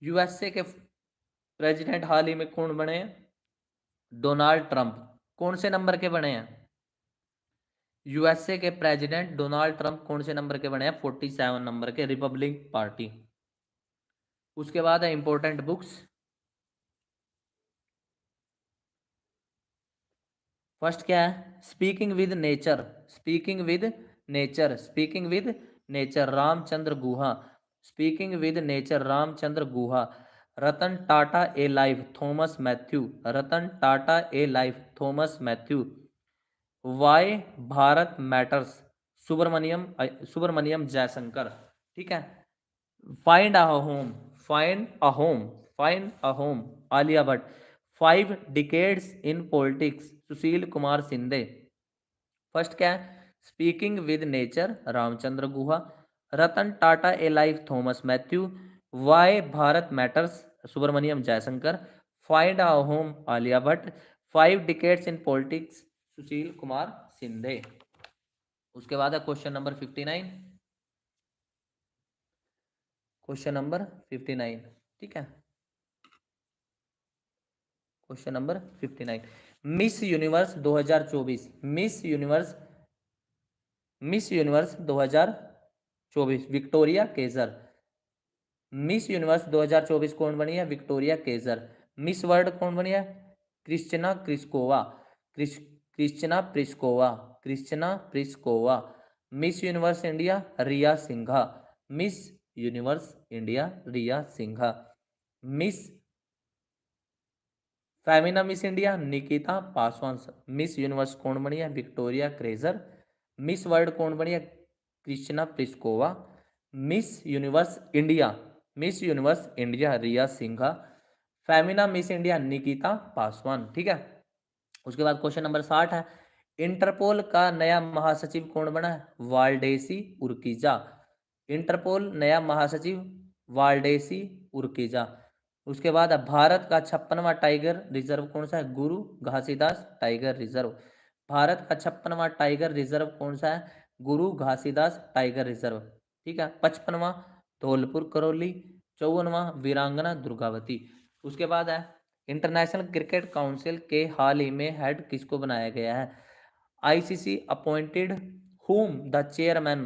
Speaker 1: यूएसए के प्रेसिडेंट हाल ही में कौन बने हैं? Donald Trump. कौन से नंबर के बने हैं? यूएसए के प्रेसिडेंट डोनाल्ड ट्रंप कौन से नंबर के बने हैं? 47 नंबर के, रिपब्लिक पार्टी। उसके बाद है इंपॉर्टेंट बुक्स। फर्स्ट क्या है? Speaking with nature. Speaking with nature. Speaking with nature, Ramachandra Guha. Speaking with nature, Ramachandra Guha. Ratan Tata a life, Thomas Mathew. Ratan Tata a life, Thomas Mathew. Why Bharat matters, Subrahmanyam Jaishankar, ठीक है। Find a home, find a home, find a home, Alia Bhatt. 5 decades in politics, Sushil Kumar Shinde. First क्या है? Speaking with nature, Ramachandra Guha. Ratan Tata a life, Thomas Mathew. Why Bharat matters, Subrahmanyam Jaishankar. Find a home, Alia Bhatt. 5 decades in politics, Sushil Kumar Shinde. उसके बाद है question number 59। Question number 59, ठीक है। Question number 59, miss universe 2024। Miss universe 2024 Victoria Kjær. Miss universe 2024 कौन बनी है? Victoria Kjær. मिस वर्ल्ड कौन बनी है? Kristina Pliskova, Kristina Pliskova, Kristina Pliskova. Miss Universe India Riya Singha, Miss Universe India Riya Singha. Miss Femina Miss India Nikita Paswan. Miss Universe कौन बनी है? Victoria क्रेजर। Miss world कौन बनी है? Kristina Pliskova. Miss Universe India, Miss Universe India Riya Singha. Femina Miss India Nikita Paswan. ठीक है। उसके बाद क्वेश्चन नंबर 60 है, इंटरपोल का नया महासचिव कौन बना है? वाल्डेसी उर्किजा। इंटरपोल नया महासचिव वाल्डेसी उर्किजा। उसके बाद भारत का 56वां टाइगर रिजर्व कौन सा है? गुरु घासीदास टाइगर रिजर्व। भारत का 56वां टाइगर रिजर्व कौन सा है? गुरु घासीदास टाइगर रिजर्व। ठीक है। 55वां धौलपुर करौली। 54वां वीरांगना दुर्गावती। उसके बाद है, इंटरनेशनल क्रिकेट काउंसिल के हाल ही में हेड किसको बनाया गया है? ICC appointed whom the chairman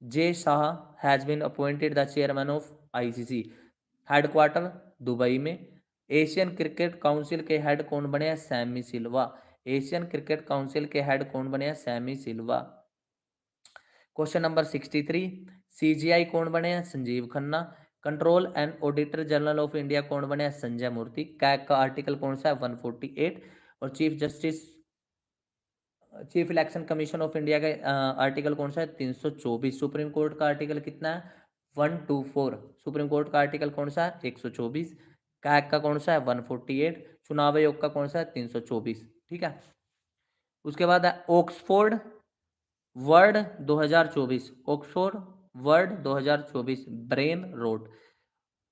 Speaker 1: Jay Shah has been appointed the chairman of ICC. Headquarter Dubai में। एशियन क्रिकेट काउंसिल के हेड कौन बने हैं? Shammi Silva. Asian cricket council के हेड कौन बने हैं? Shammi Silva. Question number 63, CGI कौन बने हैं? Sanjiv Khanna. Control and auditor general of India कौन बने हैं? संजय मूर्ति। कैग का आर्टिकल कौन सा है? 148। और chief election commission of India का आर्टिकल कौन सा है? 324। सुप्रीम कोर्ट का आर्टिकल कितना है? 124। सुप्रीम कोर्ट का आर्टिकल कौन सा है? 124। कैग का कौन सा है? 148। चुनाव आयोग का कौन सा है? 324। ठीक है। उसके बाद है Oxford word 2024, Oxford word 2024 brain rot.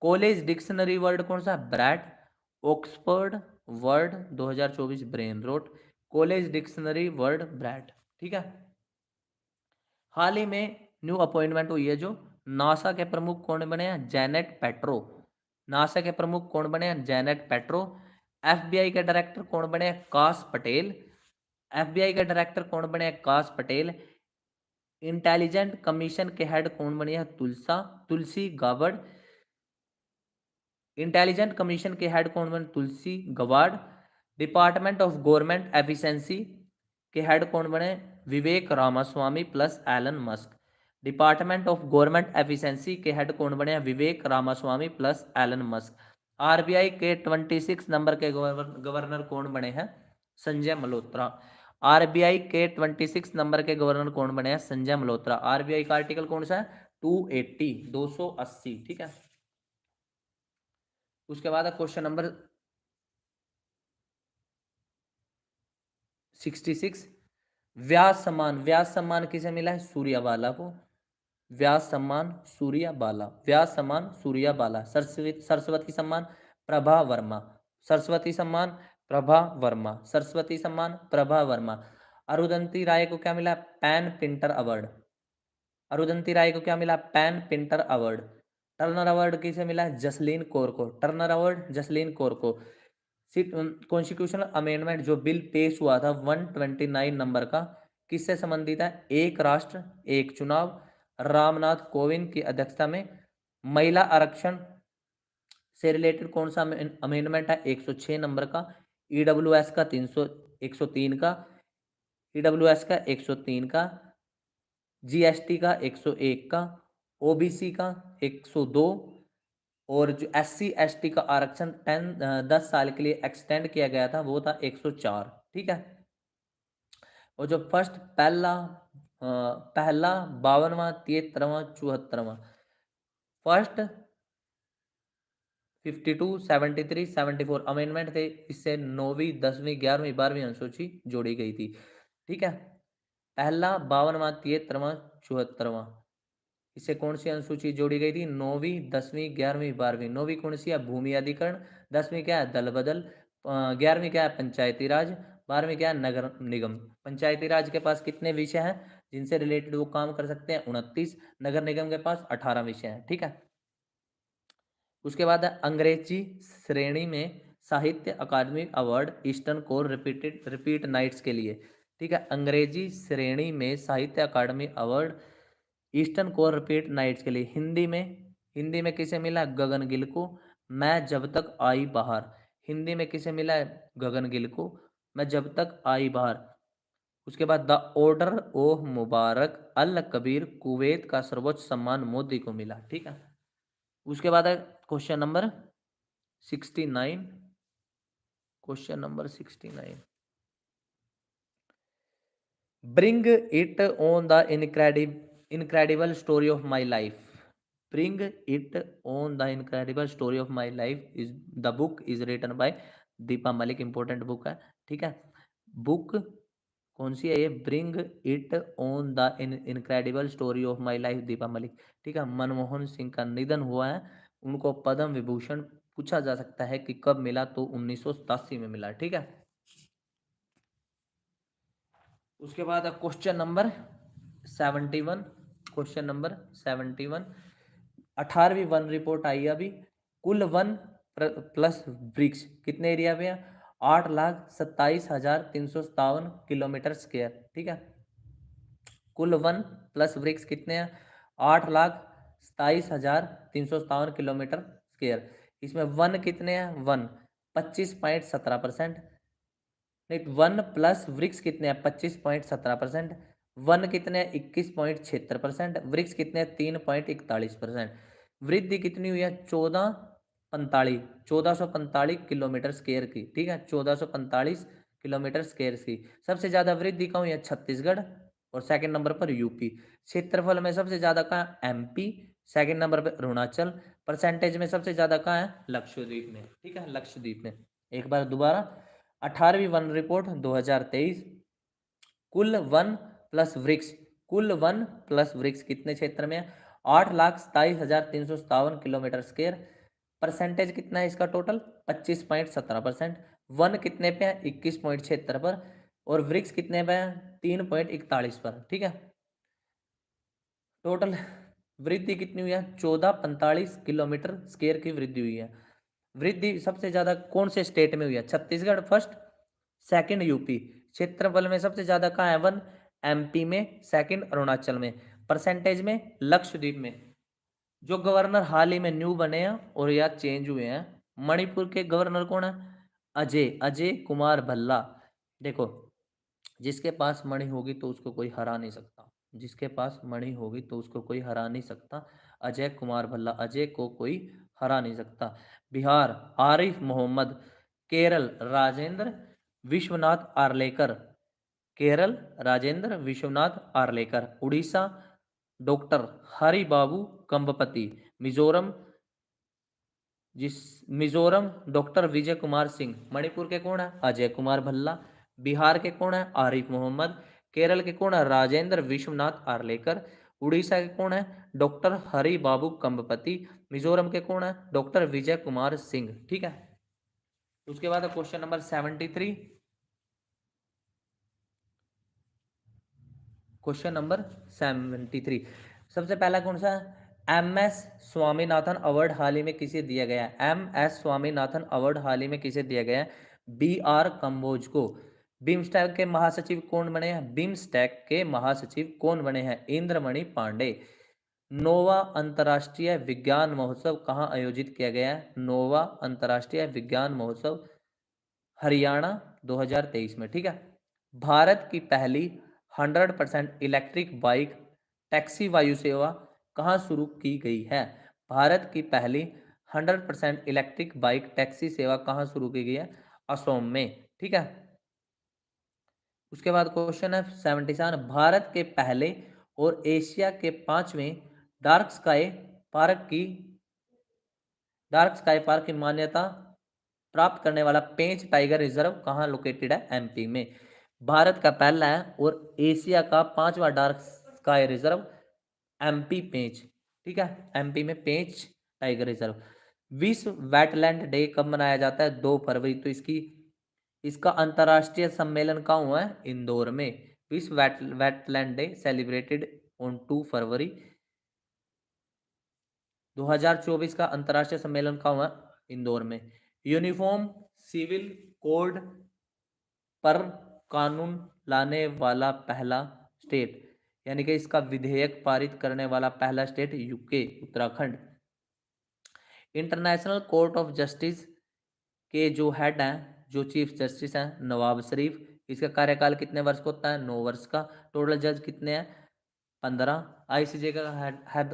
Speaker 1: College dictionary word कौन सा? Brat. Oxford word 2024 brain rot. College dictionary word brat. ठीक है। हाल ही में न्यू अपॉइंटमेंट हुई है जो नासा के प्रमुख कौन बने हैं? Janet petro. नासा के प्रमुख कौन बने हैं? Janet petro. एफबीआई के डायरेक्टर कौन बने हैं? काश पटेल। एफबीआई के डायरेक्टर कौन बने हैं? काश पटेल। इंटेलिजेंट कमीशन के हेड कौन बने हैं? तुलसी गाबड़। इंटेलिजेंट कमीशन के हेड कौन बने? Tulsi Gabbard. Department of government efficiency के हेड कौन बने? Vivek Ramaswamy plus Elon Musk. Department of government efficiency के हेड कौन बने हैं? Vivek Ramaswamy plus Elon Musk. RBI के 26 नंबर के गवर्नर कौन बने हैं? संजय मल्होत्रा। आरबीआई के 26 नंबर के गवर्नर कौन बने हैं? संजय मल्होत्रा। आरबीआई का आर्टिकल कौन सा है? 280, 280। ठीक है। उसके बाद क्वेश्चन नंबर 66, व्यास सम्मान। व्यास सम्मान किसे मिला है? सूर्यबाला को। व्यास सम्मान सूर्यबाला। व्यास सम्मान सूर्यबाला। सरस्वती सम्मान प्रभा वर्मा। सरस्वती सम्मान प्रभा वर्मा। सरस्वती सम्मान प्रभा वर्मा। अरुंधति राय को क्या मिला? PEN Pinter award. Arundhati Roy को क्या मिला? PEN Pinter award. Turner award किसे मिला है? जसलीन कौर को। टर्नर अवार्ड जसलीन कौर को। कॉन्स्टिट्यूशनल अमेंडमेंट जो बिल पेश हुआ था 129 नंबर का, किससे संबंधित है? एक राष्ट्र एक चुनाव। रामनाथ कोविंद की अध्यक्षता में। महिला आरक्षण से रिलेटेड कौन सा अमेंडमेंट है? 106 नंबर का। ईडब्ल्यूएस का 103 का। ईडब्ल्यूएस का 103 का। जीएसटी का 101 का। ओबीसी का 102। और जो SC ST का आरक्षण 10 साल के लिए एक्सटेंड किया गया था वो था 104। ठीक है। और जो पहला 52वां 73वां 74वां फर्स्ट 52 73 74 अमेंडमेंट थे, इससे 9वीं 10वीं 11वीं 12वीं अनुसूची जोड़ी गई थी। ठीक है। पहला 52वां 73वां 74वां, इससे कौन सी अनुसूची जोड़ी गई थी? 9वीं 10वीं 11वीं 12वीं। 9वीं कौन सी है? भूमि अधिकरण। 10वीं क्या है? दल बदल। 11वीं क्या है? पंचायती राज। 12वीं क्या है? नगर निगम। पंचायती राज के पास कितने विषय हैं जिनसे रिलेटेड वो काम कर सकते हैं? 29। नगर निगम के पास 18 विषय हैं। ठीक है। उसके बाद है अंग्रेजी श्रेणी में Sahitya Akademi award Easterine Kire spirit nights के लिए। ठीक है। अंग्रेजी श्रेणी में Sahitya Akademi award Easterine Kire spirit nights के लिए। हिंदी में किसे मिला? गगन गिल को। मैं जब तक आई बाहर। हिंदी में किसे मिला है? गगन गिल को, मैं जब तक आई बाहर। उसके बाद the order of Mubarak al Kabeer Kuwait का सर्वोच्च सम्मान मोदी को मिला। ठीक है, उसके बाद है question number 69। Question number 69, bring it on the incredible story of my life. Bring it on the incredible story of my life is the book is written by Deepa Malik. Important book है। ठीक है, बुक कौन सी है ये? Bring it on the incredible story of my life, Deepa Malik. ठीक है, मनमोहन सिंह का निधन हुआ है, उनको पद्म विभूषण पूछा जा सकता है कि कब मिला, तो 1987 में मिला। ठीक है, उसके बाद क्वेश्चन नंबर 71। क्वेश्चन नंबर 71, 18वीं वन रिपोर्ट आई है अभी। कुल वन प्लस वृक्ष कितने एरिया पे है? 8,27,357 किलोमीटर स्क्वायर। ठीक है, कुल वन प्लस वृक्ष कितने हैं? 8,27,357 किलोमीटर स्क्वायर। इसमें वन कितने हैं? वन 25.17%। नहीं, वन प्लस वृक्ष कितने हैं? 25.17%। वन कितने हैं? 21.76%। वृक्ष कितने हैं? 3.41%। वृद्धि कितनी हुई है? 1445 किलोमीटर स्क्वायर की। ठीक है, 1445 किलोमीटर स्क्वायर की। सबसे ज्यादा वृद्धि कहाँ हुई है? छत्तीसगढ़, और सेकंड नंबर पर यूपी। क्षेत्रफल में सबसे ज्यादा कहाँ? एमपी। सेकंड नंबर पर अरुणाचल। परसेंटेज में सबसे ज्यादा कहाँ है? लक्षद्वीप में। ठीक है, लक्षद्वीप में। एक बार दोबारा, 18वीं वन रिपोर्ट 2023, कुल वन प्लस वृक्ष, कुल वन प्लस वृक्ष कितने क्षेत्र में है? 8,27,357 किलोमीटर स्क्वायर। परसेंटेज कितना है इसका? टोटल 25.17%। वन कितने पे है? 21.76 पर। और वृक्ष कितने पे है? 3.41 पर। ठीक है, टोटल वृद्धि कितनी हुई है? 1445 किलोमीटर स्क्वायर की वृद्धि हुई है। वृद्धि सबसे ज्यादा कौन से स्टेट में हुई है? Chhattisgarh first, second UP. क्षेत्रफल में सबसे ज्यादा कहाँ है? वन एमपी में, सेकंड अरुणाचल में। परसेंटेज में लक्षद्वीप में। जो गवर्नर हाल ही में न्यू बने हैं और या चेंज हुए हैं, मणिपुर के गवर्नर कौन है? अजय अजय कुमार भल्ला। देखो, जिसके पास मणि होगी तो उसको कोई हरा नहीं सकता, जिसके पास मणि होगी तो उसको कोई हरा नहीं सकता। अजय कुमार भल्ला, अजय को कोई हरा नहीं सकता। बिहार आरिफ मोहम्मद। केरल राजेंद्र विश्वनाथ आर्लेकर। केरल राजेंद्र विश्वनाथ आर्लेकर। उड़ीसा डॉक्टर हरि बाबू कंबपति। मिजोरम मिजोरम डॉक्टर विजय कुमार सिंह। मणिपुर के कौन है? अजय कुमार भल्ला। बिहार के कौन है? आरिफ मोहम्मद। केरल के कौन है? राजेंद्र विश्वनाथ आर्लेकर। उड़ीसा के कौन है? डॉक्टर हरि बाबू कंबपति। मिजोरम के कौन है? डॉक्टर विजय कुमार सिंह। ठीक है, उसके बाद क्वेश्चन नंबर 73। क्वेश्चन नंबर 73, सबसे पहला कौन सा? एम एस स्वामीनाथन अवार्ड हाल ही में किसे दिया गया? एम एस स्वामीनाथन अवार्ड हाल ही में किसे दिया गया? बी आर कंबोज को। बिम्स्टेक के महासचिव कौन बने हैं? बिम्स्टेक के महासचिव कौन बने हैं? इंद्रमणि पांडे। नोवा अंतर्राष्ट्रीय विज्ञान महोत्सव कहाँ आयोजित किया गया है? नोवा अंतर्राष्ट्रीय विज्ञान महोत्सव हरियाणा 2023 में। ठीक है, भारत की पहली 100% इलेक्ट्रिक बाइक टैक्सी वायु सेवा कहाँ शुरू की गई है? भारत की पहली 100% इलेक्ट्रिक बाइक टैक्सी सेवा कहाँ शुरू की गई है? असोम में। ठीक है, उसके बाद क्वेश्चन है 77, भारत के पहले और एशिया के 5वें पार्क की डार्क स्काई पार्क की मान्यता प्राप्त करने वाला पेंच टाइगर रिजर्व कहाँ लोकेटेड है? एमपी में। भारत का पहला है और एशिया का 5वां डार्क स्काई रिजर्व एमपी पेंच। ठीक है, एमपी में पेंच टाइगर रिजर्व। विश्व वेटलैंड डे कब मनाया जाता है? 2 फरवरी। तो इसका अंतर्राष्ट्रीय सम्मेलन कहाँ हुआ है? इंदौर में। विश्व वेटलैंड डे सेलिब्रेटेड ऑन 2 फरवरी 2024 का अंतर्राष्ट्रीय सम्मेलन कहाँ हुआ? इंदौर में। यूनिफॉर्म सिविल कोड पर कानून लाने वाला पहला स्टेट, यानी कि इसका विधेयक पारित करने वाला पहला state UK, Uttarakhand. International court of justice के जो हेड हैं, जो चीफ जस्टिस हैं, नवाब शरीफ, इसका कार्यकाल कितने वर्ष का होता है? 9 वर्ष का। टोटल जज कितने हैं? 15। आईसीजे का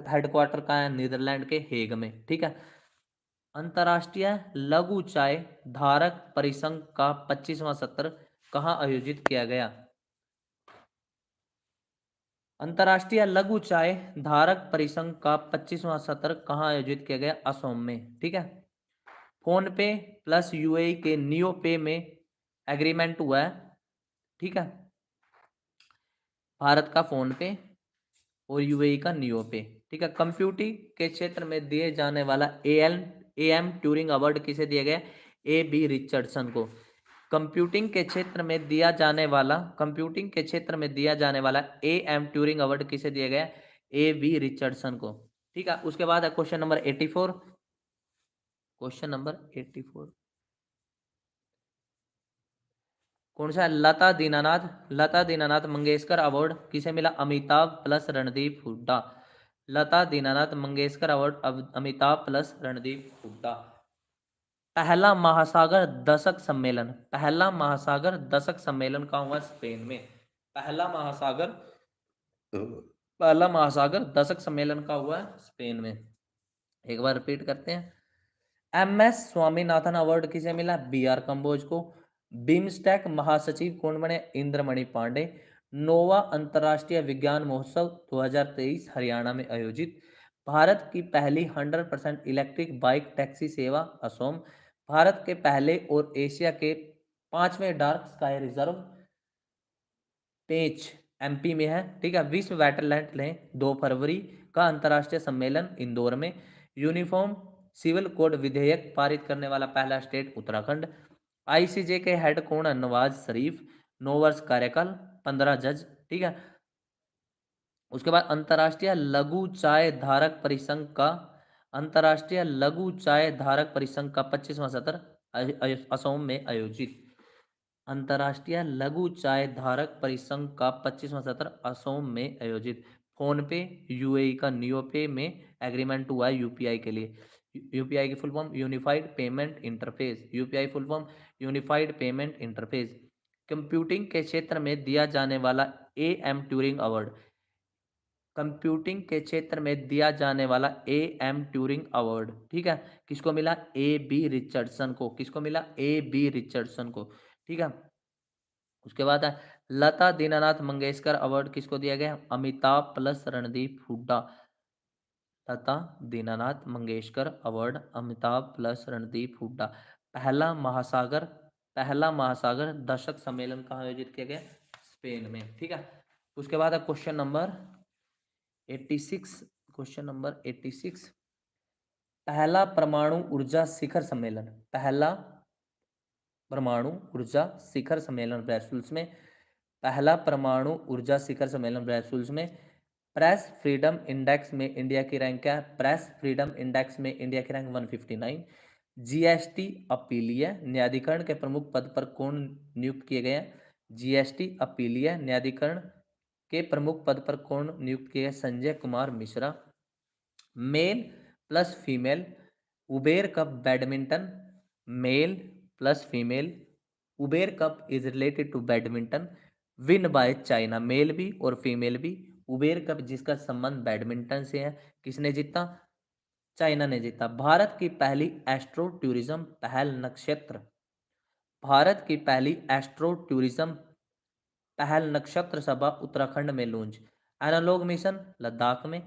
Speaker 1: हेडक्वार्टर कहाँ है? नीदरलैंड के हेग में। ठीक है। अंतर्राष्ट्रीय लघु चाय धारक परिसंघ का 25वां सत्र कहाँ आयोजित किया गया? अंतर्राष्ट्रीय लघु चाय धारक परिसंघ का 25वां सत्र कहाँ आयोजित किया गया? असम में। ठीक है। फोन पे प्लस यूएई के नियो पे में एग्रीमेंट हुआ है। ठीक है। भारत का फोन पे और यूएई का नियो पे। ठीक है। कंप्यूटिंग के क्षेत्र में दिए जाने वाला एएम ट्यूरिंग अवार्ड किसे दिया गया? ए बी रिचर्डसन को। कंप्यूटिंग के क्षेत्र में दिया जाने वाला एएम ट्यूरिंग अवार्ड किसे दिया गया? ए बी रिचर्डसन को। ठीक है। उसके बाद है क्वेश्चन नंबर 84। क्वेश्चन नंबर 84 कौन सा है? लता दीनानाथ मंगेशकर अवार्ड किसे मिला? अमिताभ प्लस रणदीप हुड्डा। लता दीनानाथ मंगेशकर अवार्ड अमिताभ प्लस रणदीप हुड्डा। पहला महासागर दशक सम्मेलन कहाँ हुआ? स्पेन में। पहला महासागर पहला महासागर दशक सम्मेलन का हुआ है स्पेन में। एक बार रिपीट करते हैं। एमएस स्वामीनाथन अवार्ड किसे मिला? बी आर कंबोज को। बिम्स्टेक महासचिव कौन बने? इंद्रमणि पांडे। नोवा अंतर्राष्ट्रीय विज्ञान महोत्सव 2023 हरियाणा में आयोजित। भारत की पहली 100% इलेक्ट्रिक बाइक टैक्सी सेवा असोम। भारत के पहले और एशिया के 5वें डार्क स्काई रिजर्व पेंच एमपी में है। ठीक है। विश्व वेटलैंड ने 2 फरवरी का अंतर्राष्ट्रीय सम्मेलन इंदौर में। यूनिफॉर्म सिविल कोड विधेयक पारित करने वाला पहला स्टेट उत्तराखंड। आईसीजे के हेड कौन है? नवाज शरीफ। 9 वर्ष कार्यकाल, 15 जज। ठीक है। उसके बाद अंतर्राष्ट्रीय लघु चाय धारक परिसंघ का 25वां सत्र असम में आयोजित। अंतर्राष्ट्रीय लघु चाय धारक परिसंघ का 25वां सत्र असम में आयोजित। फोन पे यूएई का नियो पे में एग्रीमेंट हुआ है यूपीआई के लिए। यूपीआई की full form unified payment interface. UPI full form unified payment interface. Computing के क्षेत्र में दिया जाने वाला एएम ट्यूरिंग अवार्ड। कंप्यूटिंग के क्षेत्र में दिया जाने वाला एएम ट्यूरिंग अवार्ड, ठीक है, किसको मिला? ए बी रिचर्डसन को। किसको मिला? ए बी रिचर्डसन को। ठीक है। उसके बाद है लता दीनानाथ मंगेशकर अवार्ड किसको दिया गया? अमिताभ प्लस रणदीप हुड्डा। लता दीनानाथ मंगेशकर अवार्ड अमिताभ प्लस रणदीप हुड्डा। पहला महासागर दशक सम्मेलन कहाँ आयोजित किया गया? स्पेन में। ठीक है। उसके बाद है क्वेश्चन नंबर 86। क्वेश्चन नंबर 86 पहला परमाणु ऊर्जा शिखर सम्मेलन। पहला परमाणु ऊर्जा शिखर सम्मेलन ब्रसेल्स में। पहला परमाणु ऊर्जा शिखर सम्मेलन ब्रसेल्स में। प्रेस फ्रीडम इंडेक्स में इंडिया की रैंक क्या है? प्रेस फ्रीडम इंडेक्स में इंडिया की रैंक 159। जीएसटी अपीलीय न्यायाधिकरण के प्रमुख पद पर कौन नियुक्त किए गए हैं? जीएसटी अपीलीय न्यायाधिकरण के प्रमुख पद पर कौन नियुक्त किए गए? Sanjay Kumar Mishra. Male plus female Uber Cup badminton. Male plus female Uber Cup is related to badminton win by China. Male भी और फीमेल भी। उबेर कप जिसका संबंध बैडमिंटन से है, किसने जीता? चाइना ने जीता। भारत की पहली एस्ट्रो टूरिज्म पहल नक्षत्र। भारत की पहली एस्ट्रो टूरिज्म पहल नक्षत्र सभा उत्तराखंड में लॉन्च। एनालॉग मिशन लद्दाख में।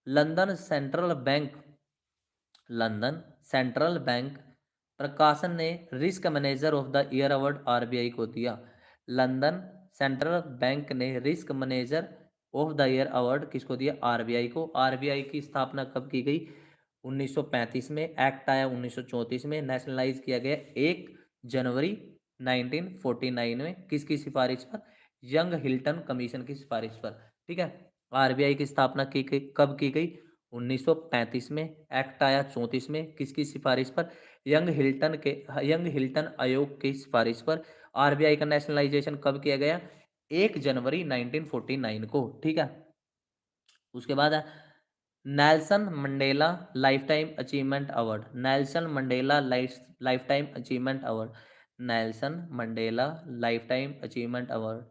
Speaker 1: London central bank London central bank प्रकाशन ने risk manager of the year award RBI को दिया। लंदन सेंट्रल बैंक ने risk manager of the year award किसको दिया? आरबीआई को। आरबीआई की स्थापना कब की गई? 1935 में। एक्ट आया 1934 में। नेशनलाइज किया गया 1 जनवरी 1949 में। किसकी सिफारिश पर? यंग हिल्टन कमीशन की सिफारिश पर। ठीक है। आरबीआई की स्थापना कब की गई? 1935 में। एक्ट आया 34 में। किसकी सिफारिश पर? यंग हिल्टन आयोग की सिफारिश पर। आरबीआई का नेशनलाइजेशन कब किया गया? 1 जनवरी 1949 को। ठीक है। उसके बाद Nelson Mandela life time achievement award, Nelson Mandela life time achievement award, Nelson Mandela life time achievement award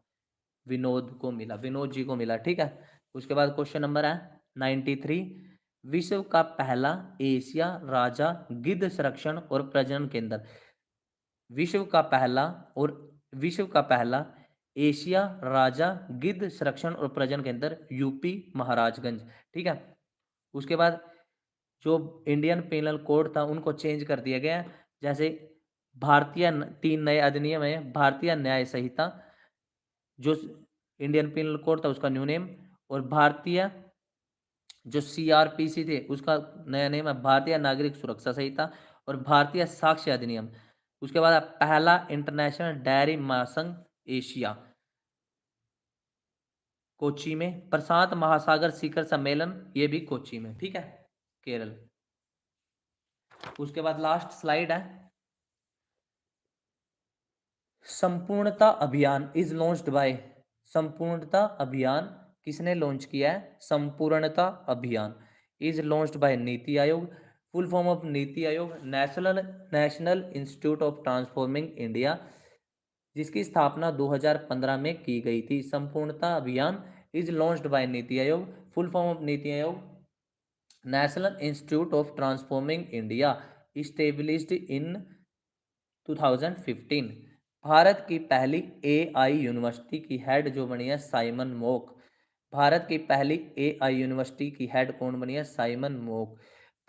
Speaker 1: Vinod को मिला, विनोद जी को मिला। ठीक है, उसके बाद क्वेश्चन नंबर है 93, विश्व का पहला एशिया राजा गिद्ध संरक्षण और प्रजनन केंद्र, विश्व का पहला और विश्व का पहला एशिया राजा गिद्ध संरक्षण और प्रजनन केंद्र यूपी महाराजगंज। ठीक है, उसके बाद जो इंडियन पेनल कोड था उनको चेंज कर दिया गया, जैसे भारतीय 3 नए अधिनियम है, भारतीय न्याय संहिता, जो इंडियन पेनल कोड था उसका न्यू नेम, और भारतीय जो सीआरपीसी थे उसका नया नेम है भारतीय नागरिक सुरक्षा संहिता, और भारतीय साक्ष्य अधिनियम। उसके बाद पहला इंटरनेशनल डेयरी महासंघ एशिया कोची में, प्रशांत महासागर शिखर सम्मेलन ये भी कोची में। ठीक है, केरल। उसके बाद लास्ट स्लाइड है, संपूर्णता अभियान इज लॉन्च्ड बाय, संपूर्णता अभियान किसने लॉन्च किया है, संपूर्णता अभियान is launched by NITI Aayog, full form of NITI Aayog national national institute of transforming India, जिसकी स्थापना 2015 में की गई थी। संपूर्णता अभियान is launched by NITI Aayog, full form of NITI Aayog national institute of transforming India, established in 2015। Bharat की पहली एआई यूनिवर्सिटी की हेड जो बनी है साइमन मोक, भारत की पहली एआई यूनिवर्सिटी की हेड कौन बनी है, साइमन मोक।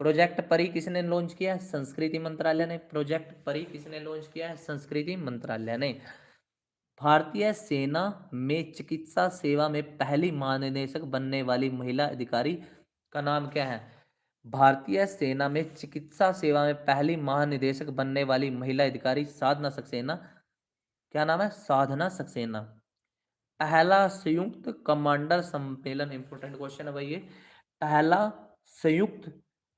Speaker 1: प्रोजेक्ट परी किसने लॉन्च किया है, संस्कृति मंत्रालय ने, प्रोजेक्ट परी किसने लॉन्च किया है, संस्कृति मंत्रालय ने। भारतीय सेना में चिकित्सा सेवा में पहली महानिदेशक बनने वाली महिला अधिकारी का नाम क्या है, भारतीय सेना में चिकित्सा सेवा में पहली महानिदेशक बनने वाली महिला अधिकारी साधना सक्सेना, क्या नाम है, साधना सक्सेना। पहला संयुक्त कमांडर सम्मेलन, इंपोर्टेंट क्वेश्चन है भाई ये, पहला संयुक्त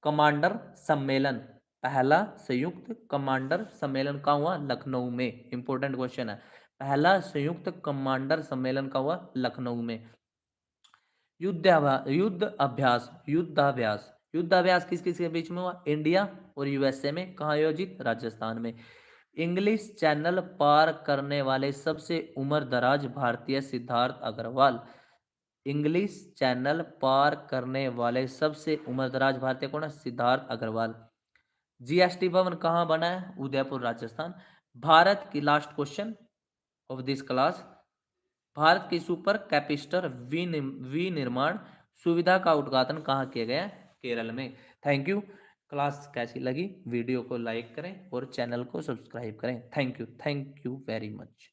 Speaker 1: कमांडर सम्मेलन, पहला संयुक्त कमांडर सम्मेलन का हुआ लखनऊ में, इंपोर्टेंट क्वेश्चन है, पहला संयुक्त कमांडर सम्मेलन का हुआ लखनऊ में। युद्धाभ्यास किस किस के बीच में हुआ, इंडिया और यूएसए में, कहाँ आयोजित, राजस्थान में। इंग्लिश चैनल पार करने वाले सबसे उम्रदराज भारतीय सिद्धार्थ अग्रवाल, इंग्लिश चैनल पार करने वाले सबसे उम्रदराज भारतीय कौन है, सिद्धार्थ अग्रवाल। जीएसटी भवन कहाँ बना है, उदयपुर राजस्थान। भारत की last question of this class, Bharat की सुपर कैपेसिटर विनिर्माण सुविधा का उद्घाटन कहाँ किया गया, केरल में। Thank you. क्लास कैसी लगी, वीडियो को लाइक करें और चैनल को सब्सक्राइब करें। Thank you very much.